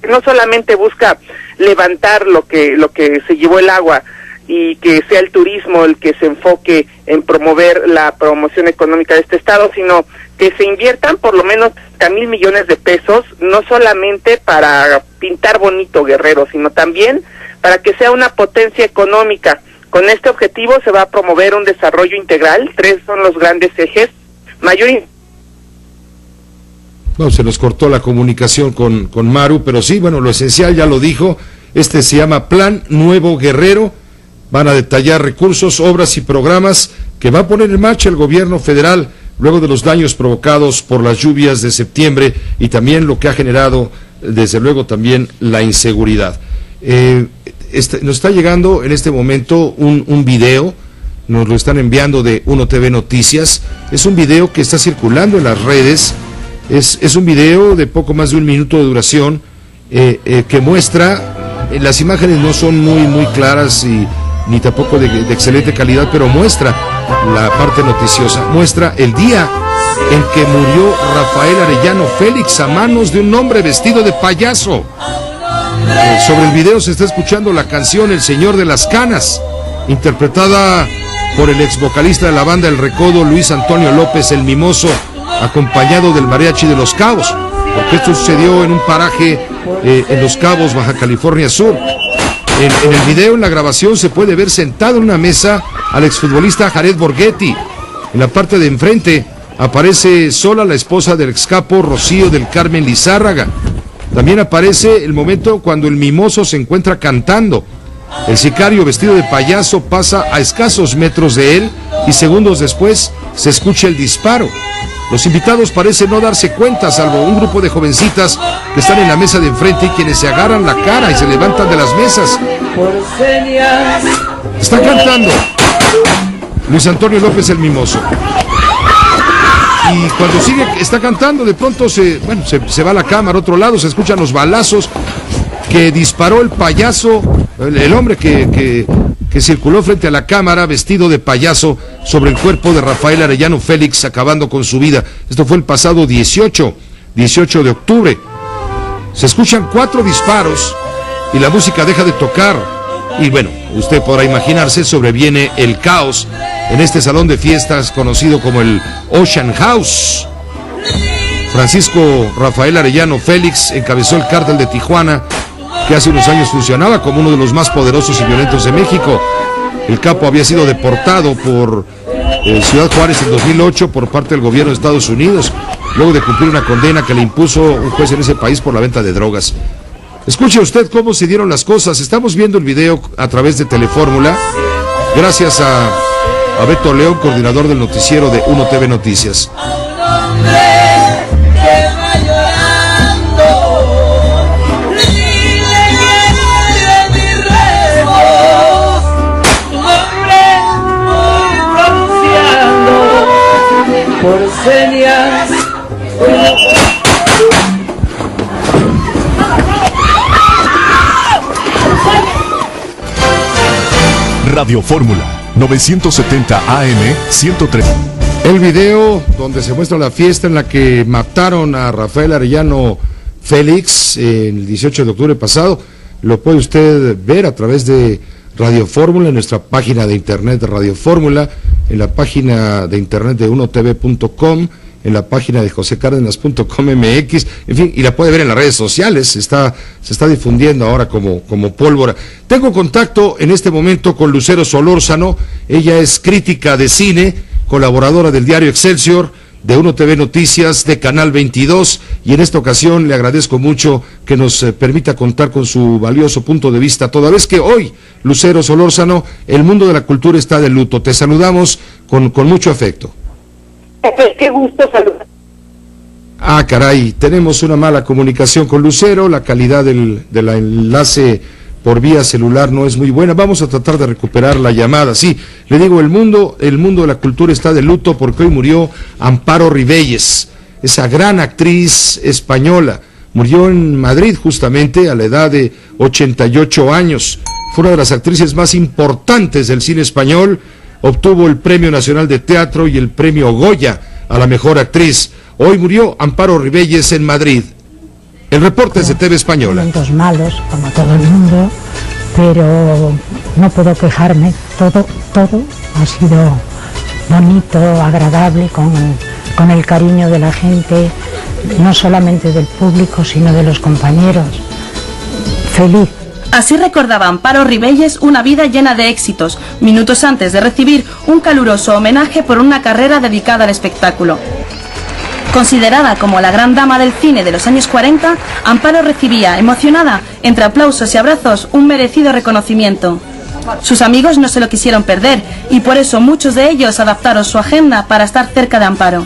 que no solamente busca levantar lo que se llevó el agua y que sea el turismo el que se enfoque en promover la promoción económica de este estado, sino que se inviertan por lo menos 30,000 millones de pesos, no solamente para pintar bonito Guerrero, sino también para que sea una potencia económica. Con este objetivo se va a promover un desarrollo integral, 3 son los grandes ejes: mayor. No, se nos cortó la comunicación con Maru, pero sí, bueno, lo esencial ya lo dijo. Este se llama Plan Nuevo Guerrero. Van a detallar recursos, obras y programas que va a poner en marcha el gobierno federal luego de los daños provocados por las lluvias de septiembre y también lo que ha generado, desde luego, también la inseguridad. Nos está llegando en este momento un video, nos lo están enviando de Uno TV Noticias. Es un video que está circulando en las redes. Es un video de poco más de 1 minuto de duración que muestra, las imágenes no son muy claras ni tampoco de excelente calidad, pero muestra la parte noticiosa, muestra el día en que murió Rafael Arellano Félix a manos de un hombre vestido de payaso. Sobre el video se está escuchando la canción El Señor de las Canas, interpretada por el ex vocalista de la banda El Recodo, Luis Antonio López el Mimoso, acompañado del Mariachi de Los Cabos, porque esto sucedió en un paraje en Los Cabos, Baja California Sur. En el video, en la grabación, se puede ver sentado en una mesa al exfutbolista Jared Borghetti. En la parte de enfrente aparece sola la esposa del excapo Rocío del Carmen Lizárraga. También aparece el momento cuando el Mimoso se encuentra cantando. El sicario vestido de payaso pasa a escasos metros de él y segundos después se escucha el disparo. Los invitados parecen no darse cuenta, salvo un grupo de jovencitas que están en la mesa de enfrente y quienes se agarran la cara y se levantan de las mesas. Está cantando Luis Antonio López el Mimoso. y cuando está cantando, de pronto se va la cámara a otro lado, se escuchan los balazos que disparó el payaso, el hombre que circuló frente a la cámara vestido de payaso sobre el cuerpo de Rafael Arellano Félix, acabando con su vida. Esto fue el pasado 18 de octubre. Se escuchan 4 disparos y la música deja de tocar. Y bueno, usted podrá imaginarse, sobreviene el caos en este salón de fiestas conocido como el Ocean House. Francisco Rafael Arellano Félix encabezó el cártel de Tijuana, que hace unos años funcionaba como uno de los más poderosos y violentos de México. El capo había sido deportado por Ciudad Juárez en 2008 por parte del gobierno de Estados Unidos, luego de cumplir una condena que le impuso un juez en ese país por la venta de drogas. Escuche usted cómo se dieron las cosas. Estamos viendo el video a través de Telefórmula, gracias a Beto León, coordinador del noticiero de 1TV Noticias. Por señas. Radio Fórmula 970 AM 103. El video donde se muestra la fiesta en la que mataron a Rafael Arellano Félix el 18 de octubre pasado, lo puede usted ver a través de Radio Fórmula, en nuestra página de internet de Radio Fórmula, en la página de internet de 1tv.com, en la página de josecárdenas.com.mx, en fin, y la puede ver en las redes sociales. Se está difundiendo ahora como pólvora. Tengo contacto en este momento con Lucero Solórzano. Ella es crítica de cine, colaboradora del diario Excelsior, de 1TV Noticias, de Canal 22, y en esta ocasión le agradezco mucho que nos permita contar con su valioso punto de vista, toda vez que hoy, Lucero Solórzano, el mundo de la cultura está de luto. Te saludamos con mucho afecto. Pepe, qué gusto saludar. Ah, caray, tenemos una mala comunicación con Lucero, la calidad del enlace por vía celular no es muy buena. Vamos a tratar de recuperar la llamada. Sí, le digo, el mundo de la cultura está de luto porque hoy murió Amparo Rivelles, esa gran actriz española. Murió en Madrid justamente a la edad de 88 años. Fue una de las actrices más importantes del cine español. Obtuvo el Premio Nacional de Teatro y el Premio Goya a la mejor actriz. Hoy murió Amparo Rivelles en Madrid. El reporte es de TV Española. Momentos malos, como todo el mundo, pero no puedo quejarme. Todo ha sido bonito, agradable, con el cariño de la gente, no solamente del público, sino de los compañeros. Feliz. Así recordaba Amparo Rivelles una vida llena de éxitos, minutos antes de recibir un caluroso homenaje por una carrera dedicada al espectáculo. Considerada como la gran dama del cine de los años 40, Amparo recibía, emocionada, entre aplausos y abrazos, un merecido reconocimiento. Sus amigos no se lo quisieron perder y por eso muchos de ellos adaptaron su agenda para estar cerca de Amparo.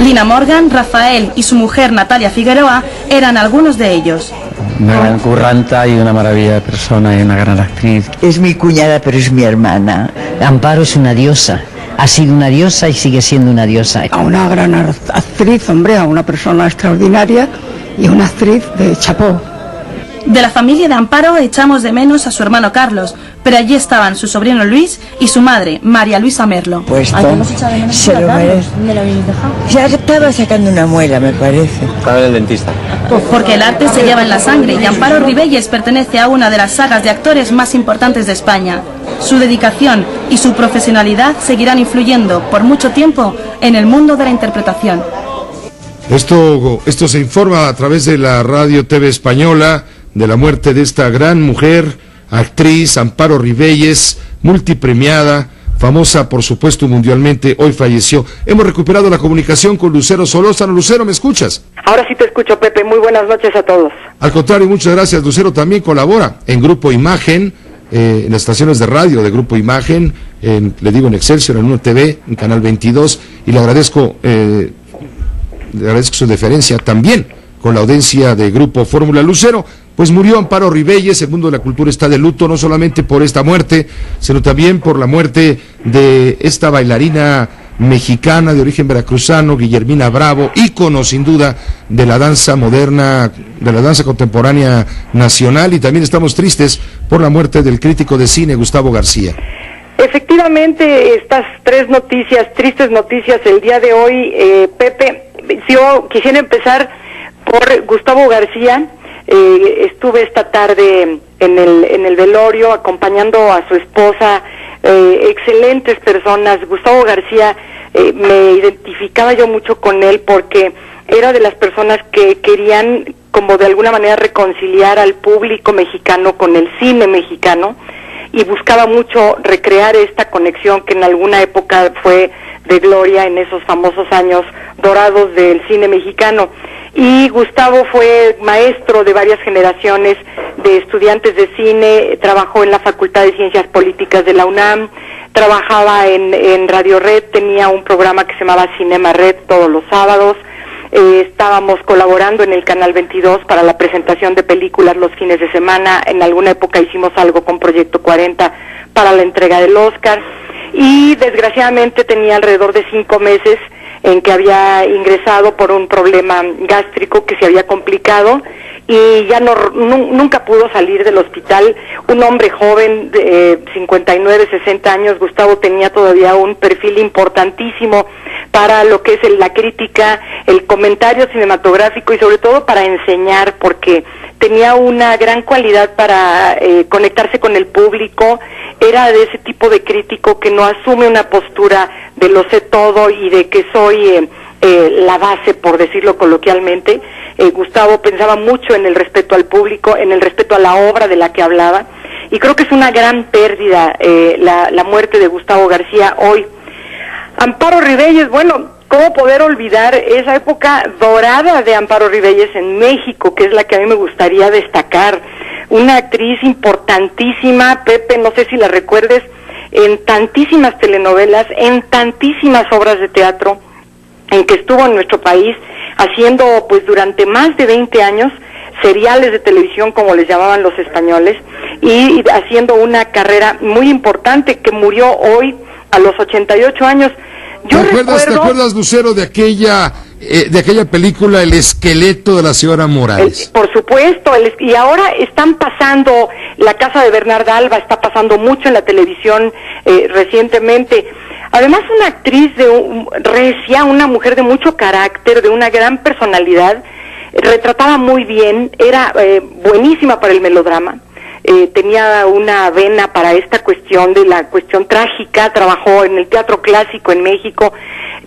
Lina Morgan, Rafael y su mujer Natalia Figueroa eran algunos de ellos. Una gran curranta y una maravilla de persona y una gran actriz. Es mi cuñada, pero es mi hermana. Amparo es una diosa. Ha sido una diosa y sigue siendo una diosa. A una gran actriz, hombre, a una persona extraordinaria y una actriz de chapó. De la familia de Amparo echamos de menos a su hermano Carlos, pero allí estaban su sobrino Luis y su madre, María Luisa Merlo. Pues se lo merece. ¿Dónde lo habéis dejado? Ya estaba sacando una muela, me parece. Estaba en el dentista. Porque el arte se lleva en la sangre y Amparo Rivelles pertenece a una de las sagas de actores más importantes de España. Su dedicación y su profesionalidad seguirán influyendo por mucho tiempo en el mundo de la interpretación. Esto se informa a través de la radio TV Española de la muerte de esta gran mujer, actriz Amparo Rivelles, multipremiada, famosa por supuesto mundialmente. Hoy falleció. Hemos recuperado la comunicación con Lucero Solórzano. Lucero, ¿me escuchas? Ahora sí te escucho, Pepe. Muy buenas noches a todos. Al contrario, muchas gracias. Lucero también colabora en Grupo Imagen, en las estaciones de radio de Grupo Imagen, le digo en Excelsior, en 1TV, en Canal 22, y le agradezco su deferencia también con la audiencia de Grupo Fórmula. Lucero, pues murió Amparo Rivelles. El mundo de la cultura está de luto, no solamente por esta muerte, sino también por la muerte de esta bailarina mexicana de origen veracruzano, Guillermina Bravo, ícono sin duda de la danza moderna, de la danza contemporánea nacional, y también estamos tristes por la muerte del crítico de cine Gustavo García. Efectivamente, estas tres noticias, tristes noticias el día de hoy, Pepe, yo quisiera empezar por Gustavo García. Estuve esta tarde en el velorio acompañando a su esposa, excelentes personas. Gustavo García, me identificaba yo mucho con él porque era de las personas que querían como de alguna manera reconciliar al público mexicano con el cine mexicano, y buscaba mucho recrear esta conexión que en alguna época fue de gloria en esos famosos años dorados del cine mexicano. Y Gustavo fue maestro de varias generaciones de estudiantes de cine, trabajó en la Facultad de Ciencias Políticas de la UNAM, trabajaba en Radio Red, tenía un programa que se llamaba Cinema Red todos los sábados. Estábamos colaborando en el Canal 22 para la presentación de películas los fines de semana. En alguna época hicimos algo con Proyecto 40 para la entrega del Oscar, y desgraciadamente tenía alrededor de 5 meses en que había ingresado por un problema gástrico que se había complicado, y ya nunca pudo salir del hospital. Un hombre joven de 59, 60 años, Gustavo tenía todavía un perfil importantísimo para lo que es la crítica, el comentario cinematográfico y sobre todo para enseñar, porque tenía una gran cualidad para conectarse con el público. Era de ese tipo de crítico que no asume una postura de lo sé todo y de que soy la base, por decirlo coloquialmente. Gustavo pensaba mucho en el respeto al público, en el respeto a la obra de la que hablaba, y creo que es una gran pérdida la muerte de Gustavo García hoy. Amparo Rivelles, bueno, ¿cómo poder olvidar esa época dorada de Amparo Rivelles en México, que es la que a mí me gustaría destacar? Una actriz importantísima, Pepe, no sé si la recuerdes, en tantísimas telenovelas, en tantísimas obras de teatro, en que estuvo en nuestro país haciendo pues durante más de 20 años seriales de televisión, como les llamaban los españoles, y haciendo una carrera muy importante, que murió hoy a los 88 años. ¿Te acuerdas, Lucero, de aquella película El esqueleto de la señora Morales? Por supuesto, y ahora están pasando, La casa de Bernarda Alba está pasando mucho en la televisión recientemente. Además, una actriz recia, una mujer de mucho carácter, de una gran personalidad, retrataba muy bien, era buenísima para el melodrama. Tenía una vena para esta cuestión de la cuestión trágica, trabajó en el teatro clásico en México,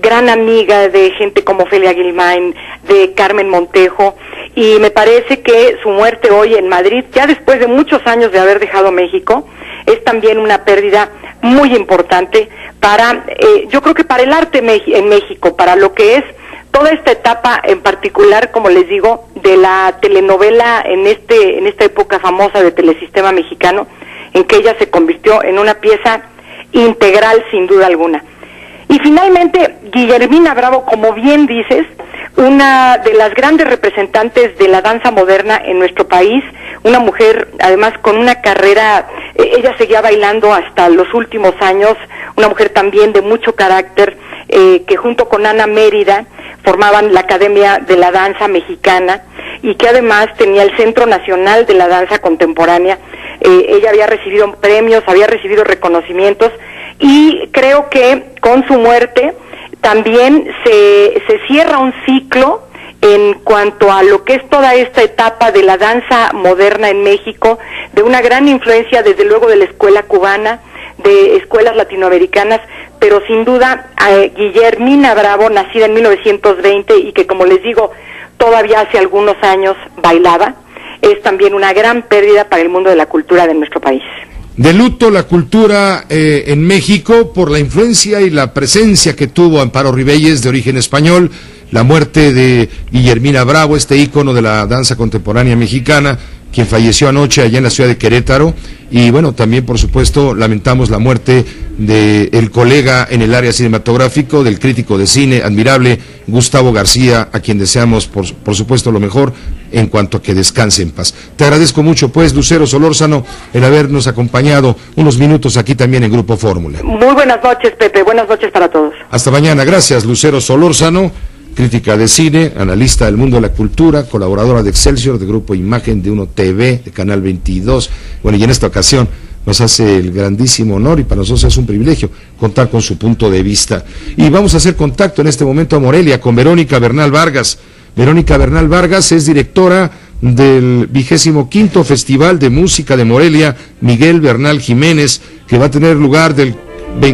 gran amiga de gente como Ofelia Guilmain, de Carmen Montejo, y me parece que su muerte hoy en Madrid, ya después de muchos años de haber dejado México, es también una pérdida muy importante para, yo creo que para el arte en México, para lo que es toda esta etapa en particular, como les digo, de la telenovela en esta época famosa de Telesistema Mexicano, en que ella se convirtió en una pieza integral sin duda alguna. Y finalmente, Guillermina Bravo, como bien dices, una de las grandes representantes de la danza moderna en nuestro país, una mujer además con una carrera, ella seguía bailando hasta los últimos años, una mujer también de mucho carácter, que junto con Ana Mérida formaban la Academia de la Danza Mexicana, y que además tenía el Centro Nacional de la Danza Contemporánea. Ella había recibido premios, había recibido reconocimientos, y creo que con su muerte también se cierra un ciclo en cuanto a lo que es toda esta etapa de la danza moderna en México, de una gran influencia desde luego de la escuela cubana, de escuelas latinoamericanas, pero sin duda Guillermina Bravo, nacida en 1920 y que, como les digo, todavía hace algunos años bailaba, es también una gran pérdida para el mundo de la cultura de nuestro país. De luto la cultura en México por la influencia y la presencia que tuvo Amparo Rivelles, de origen español, la muerte de Guillermina Bravo, este ícono de la danza contemporánea mexicana, quien falleció anoche allá en la ciudad de Querétaro. Y bueno, también por supuesto lamentamos la muerte del colega en el área cinematográfico, del crítico de cine admirable Gustavo García, a quien deseamos por supuesto lo mejor en cuanto a que descanse en paz. Te agradezco mucho pues, Lucero Solórzano, el habernos acompañado unos minutos aquí también en Grupo Fórmula. Muy buenas noches, Pepe, buenas noches para todos. Hasta mañana, gracias Lucero Solórzano, crítica de cine, analista del mundo de la cultura, colaboradora de Excelsior, de Grupo Imagen, de Uno TV, de Canal 22. Bueno, y en esta ocasión nos hace el grandísimo honor, y para nosotros es un privilegio contar con su punto de vista. Y vamos a hacer contacto en este momento a Morelia con Verónica Bernal Vargas. Verónica Bernal Vargas es directora del 25º Festival de Música de Morelia, Miguel Bernal Jiménez, que va a tener lugar del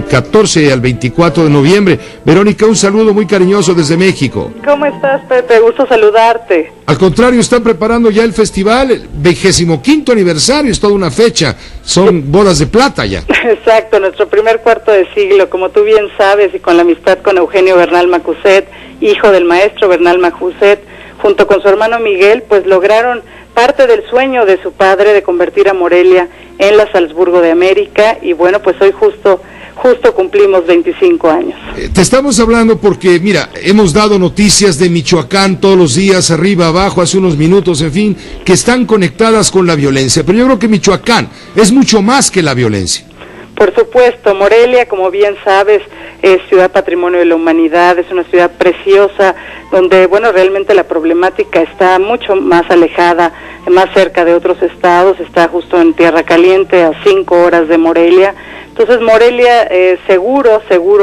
14 al 24 de noviembre. Verónica, un saludo muy cariñoso desde México. ¿Cómo estás, Pepe? Gusto saludarte. Al contrario, están preparando ya el festival, el 25º aniversario, es toda una fecha, son bodas de plata ya. Exacto, nuestro primer cuarto de siglo, como tú bien sabes, y con la amistad con Eugenio Bernal Macuset, hijo del maestro Bernal Macuset, junto con su hermano Miguel, pues lograron parte del sueño de su padre de convertir a Morelia en la Salzburgo de América, y bueno, pues hoy justo cumplimos 25 años. Te estamos hablando porque, mira, hemos dado noticias de Michoacán todos los días, arriba, abajo, hace unos minutos, en fin, que están conectadas con la violencia, pero yo creo que Michoacán es mucho más que la violencia. Por supuesto, Morelia, como bien sabes, es ciudad patrimonio de la humanidad, es una ciudad preciosa, donde, bueno, realmente la problemática está mucho más alejada, más cerca de otros estados, está justo en Tierra Caliente, a 5 horas de Morelia. Entonces Morelia, seguro,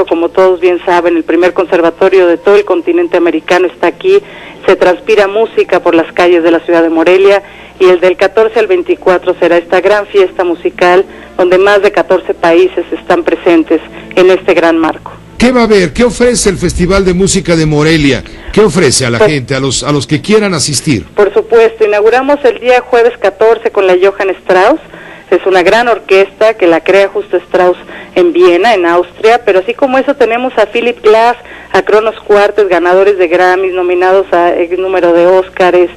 como todos bien saben, el primer conservatorio de todo el continente americano está aquí, se transpira música por las calles de la ciudad de Morelia, y el del 14 al 24 será esta gran fiesta musical, donde más de 14 países están presentes en este gran marco. ¿Qué va a haber? ¿Qué ofrece el Festival de Música de Morelia? ¿Qué ofrece a la gente, a los que quieran asistir? Por supuesto, inauguramos el día jueves 14 con la Johann Strauss. Es una gran orquesta que la crea justo Strauss en Viena, en Austria, pero así como eso tenemos a Philip Glass, a Kronos Quartet, ganadores de Grammys, nominados a X número de Óscares,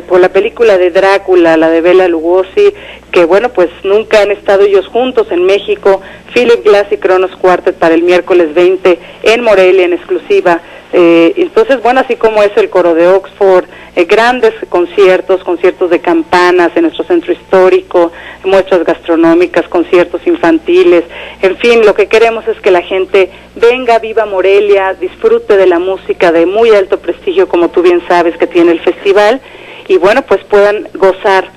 por la película de Drácula, la de Bela Lugosi, que bueno, pues nunca han estado ellos juntos en México, Philip Glass y Kronos Quartet para el miércoles 20 en Morelia en exclusiva. Entonces, bueno, así como eso, el coro de Oxford, grandes conciertos de campanas en nuestro centro histórico, muestras gastronómicas, conciertos infantiles, en fin, lo que queremos es que la gente venga, viva Morelia, disfrute de la música de muy alto prestigio, como tú bien sabes que tiene el festival, y bueno, pues puedan gozar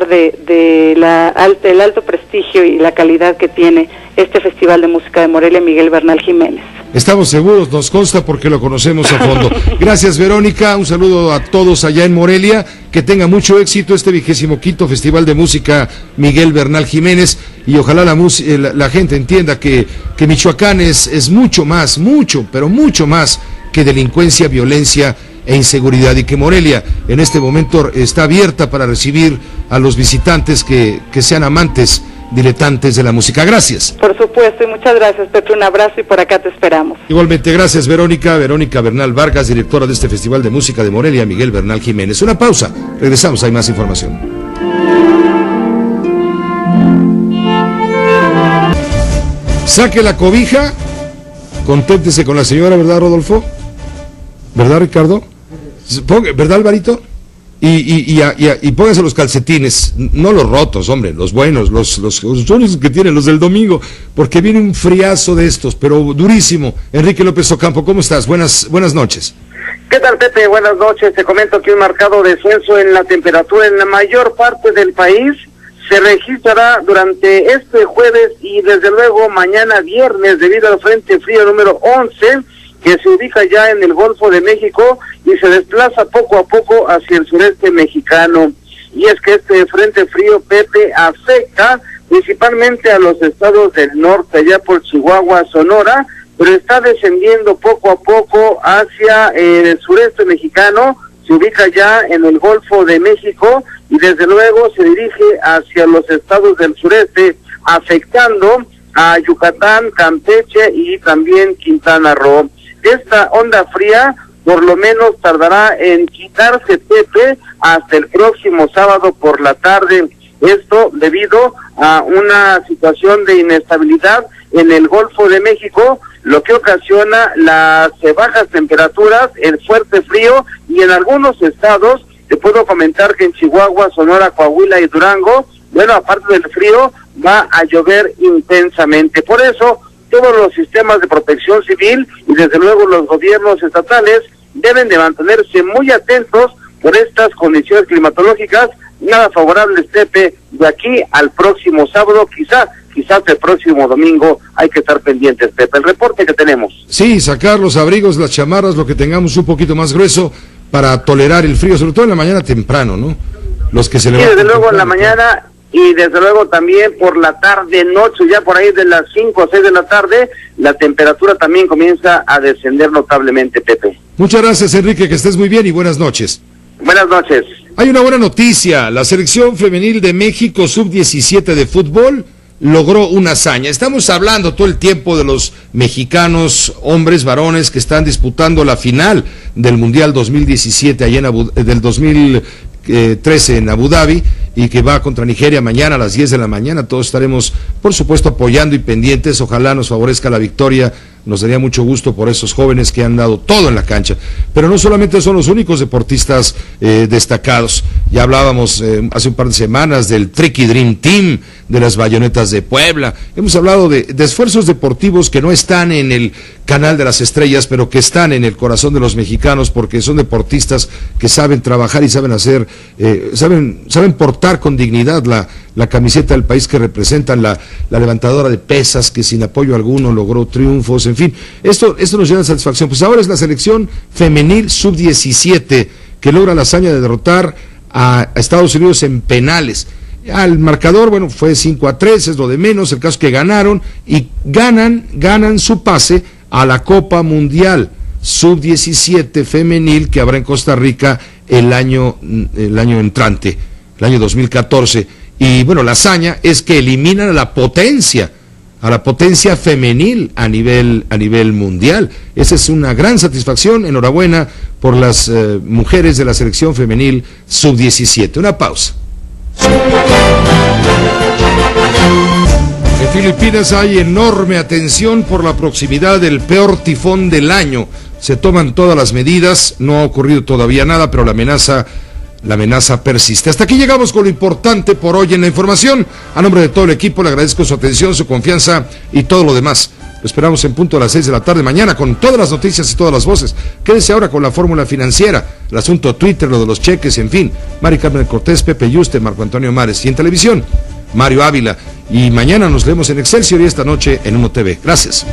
del alto prestigio y la calidad que tiene este Festival de Música de Morelia, Miguel Bernal Jiménez. Estamos seguros, nos consta porque lo conocemos a fondo. Gracias, Verónica, un saludo a todos allá en Morelia, que tenga mucho éxito este 25º Festival de Música Miguel Bernal Jiménez, y ojalá la gente entienda que Michoacán es mucho más, pero mucho más que delincuencia, violencia e inseguridad, y que Morelia en este momento está abierta para recibir a los visitantes que sean amantes, diletantes de la música. Gracias. Por supuesto, y muchas gracias, Pepe, un abrazo, y por acá te esperamos. Igualmente, gracias, Verónica Bernal Vargas, directora de este Festival de Música de Morelia, Miguel Bernal Jiménez. Una pausa, regresamos, hay más información. Saque la cobija, conténtese con la señora, ¿verdad, Rodolfo? ¿Verdad, Ricardo? ¿Verdad, Alvarito? Y póngase los calcetines, no los rotos, hombre, los buenos, los únicos que tienen, los del domingo, porque viene un friazo de estos, pero durísimo. Enrique López Ocampo, ¿cómo estás? Buenas noches. ¿Qué tal, Pepe? Buenas noches. Te comento que un marcado descenso en la temperatura en la mayor parte del país se registrará durante este jueves y desde luego mañana viernes, debido al frente frío número 11, que se ubica ya en el Golfo de México y se desplaza poco a poco hacia el sureste mexicano. Y es que este frente frío, Pepe, afecta principalmente a los estados del norte, allá por Chihuahua, Sonora, pero está descendiendo poco a poco hacia el sureste mexicano, se ubica ya en el Golfo de México y desde luego se dirige hacia los estados del sureste, afectando a Yucatán, Campeche y también Quintana Roo. Esta onda fría por lo menos tardará en quitarse, Pepe, hasta el próximo sábado por la tarde. Esto debido a una situación de inestabilidad en el Golfo de México, lo que ocasiona las bajas temperaturas, el fuerte frío, y en algunos estados, te puedo comentar que en Chihuahua, Sonora, Coahuila y Durango, bueno, aparte del frío, va a llover intensamente. Por eso, todos los sistemas de protección civil y desde luego los gobiernos estatales deben de mantenerse muy atentos por estas condiciones climatológicas nada favorables, Pepe, de aquí al próximo sábado, quizás el próximo domingo. Hay que estar pendientes, Pepe. El reporte que tenemos. Sí, sacar los abrigos, las chamarras, lo que tengamos un poquito más grueso para tolerar el frío, sobre todo en la mañana temprano, ¿no? Los que se levantan. Sí, desde luego en la mañana y desde luego también por la tarde, noche, ya por ahí de las 5 o 6 de la tarde, la temperatura también comienza a descender notablemente, Pepe. Muchas gracias, Enrique, que estés muy bien y buenas noches. Buenas noches. Hay una buena noticia, la selección femenil de México sub-17 de fútbol logró una hazaña. Estamos hablando todo el tiempo de los mexicanos, hombres, varones, que están disputando la final del Mundial 2017, allá del 2013 en Abu Dhabi, y que va contra Nigeria mañana a las 10 de la mañana. Todos estaremos, por supuesto, apoyando y pendientes. Ojalá nos favorezca la victoria. Nos daría mucho gusto por esos jóvenes que han dado todo en la cancha. Pero no solamente son los únicos deportistas destacados. Ya hablábamos hace un par de semanas del Tricky Dream Team, de las Bayonetas de Puebla. Hemos hablado de esfuerzos deportivos que no están en el canal de las estrellas, pero que están en el corazón de los mexicanos, porque son deportistas que saben trabajar y saben hacer, saben portar con dignidad la camiseta del país que representan, la levantadora de pesas que sin apoyo alguno logró triunfos, en fin, esto nos llena de satisfacción. Pues ahora es la selección femenil sub-17 que logra la hazaña de derrotar a Estados Unidos en penales. Al marcador, bueno, fue 5-3, es lo de menos, el caso es que ganaron y ganan su pase a la Copa Mundial sub-17 femenil que habrá en Costa Rica el año entrante, el año 2014. Y bueno, la hazaña es que eliminan a la potencia femenil a nivel mundial. Esa es una gran satisfacción. Enhorabuena por las mujeres de la selección femenil sub-17. Una pausa. En Filipinas hay enorme atención por la proximidad del peor tifón del año. Se toman todas las medidas, no ha ocurrido todavía nada, pero la amenaza persiste. Hasta aquí llegamos con lo importante por hoy en la información. A nombre de todo el equipo le agradezco su atención, su confianza y todo lo demás. Lo esperamos en punto a las 6 de la tarde mañana con todas las noticias y todas las voces. Quédese ahora con la fórmula financiera, el asunto Twitter, lo de los cheques, en fin. Mari Carmen Cortés, Pepe Yuste, Marco Antonio Mares. Y en televisión, Mario Ávila. Y mañana nos leemos en Excelsior y esta noche en 1TV. Gracias.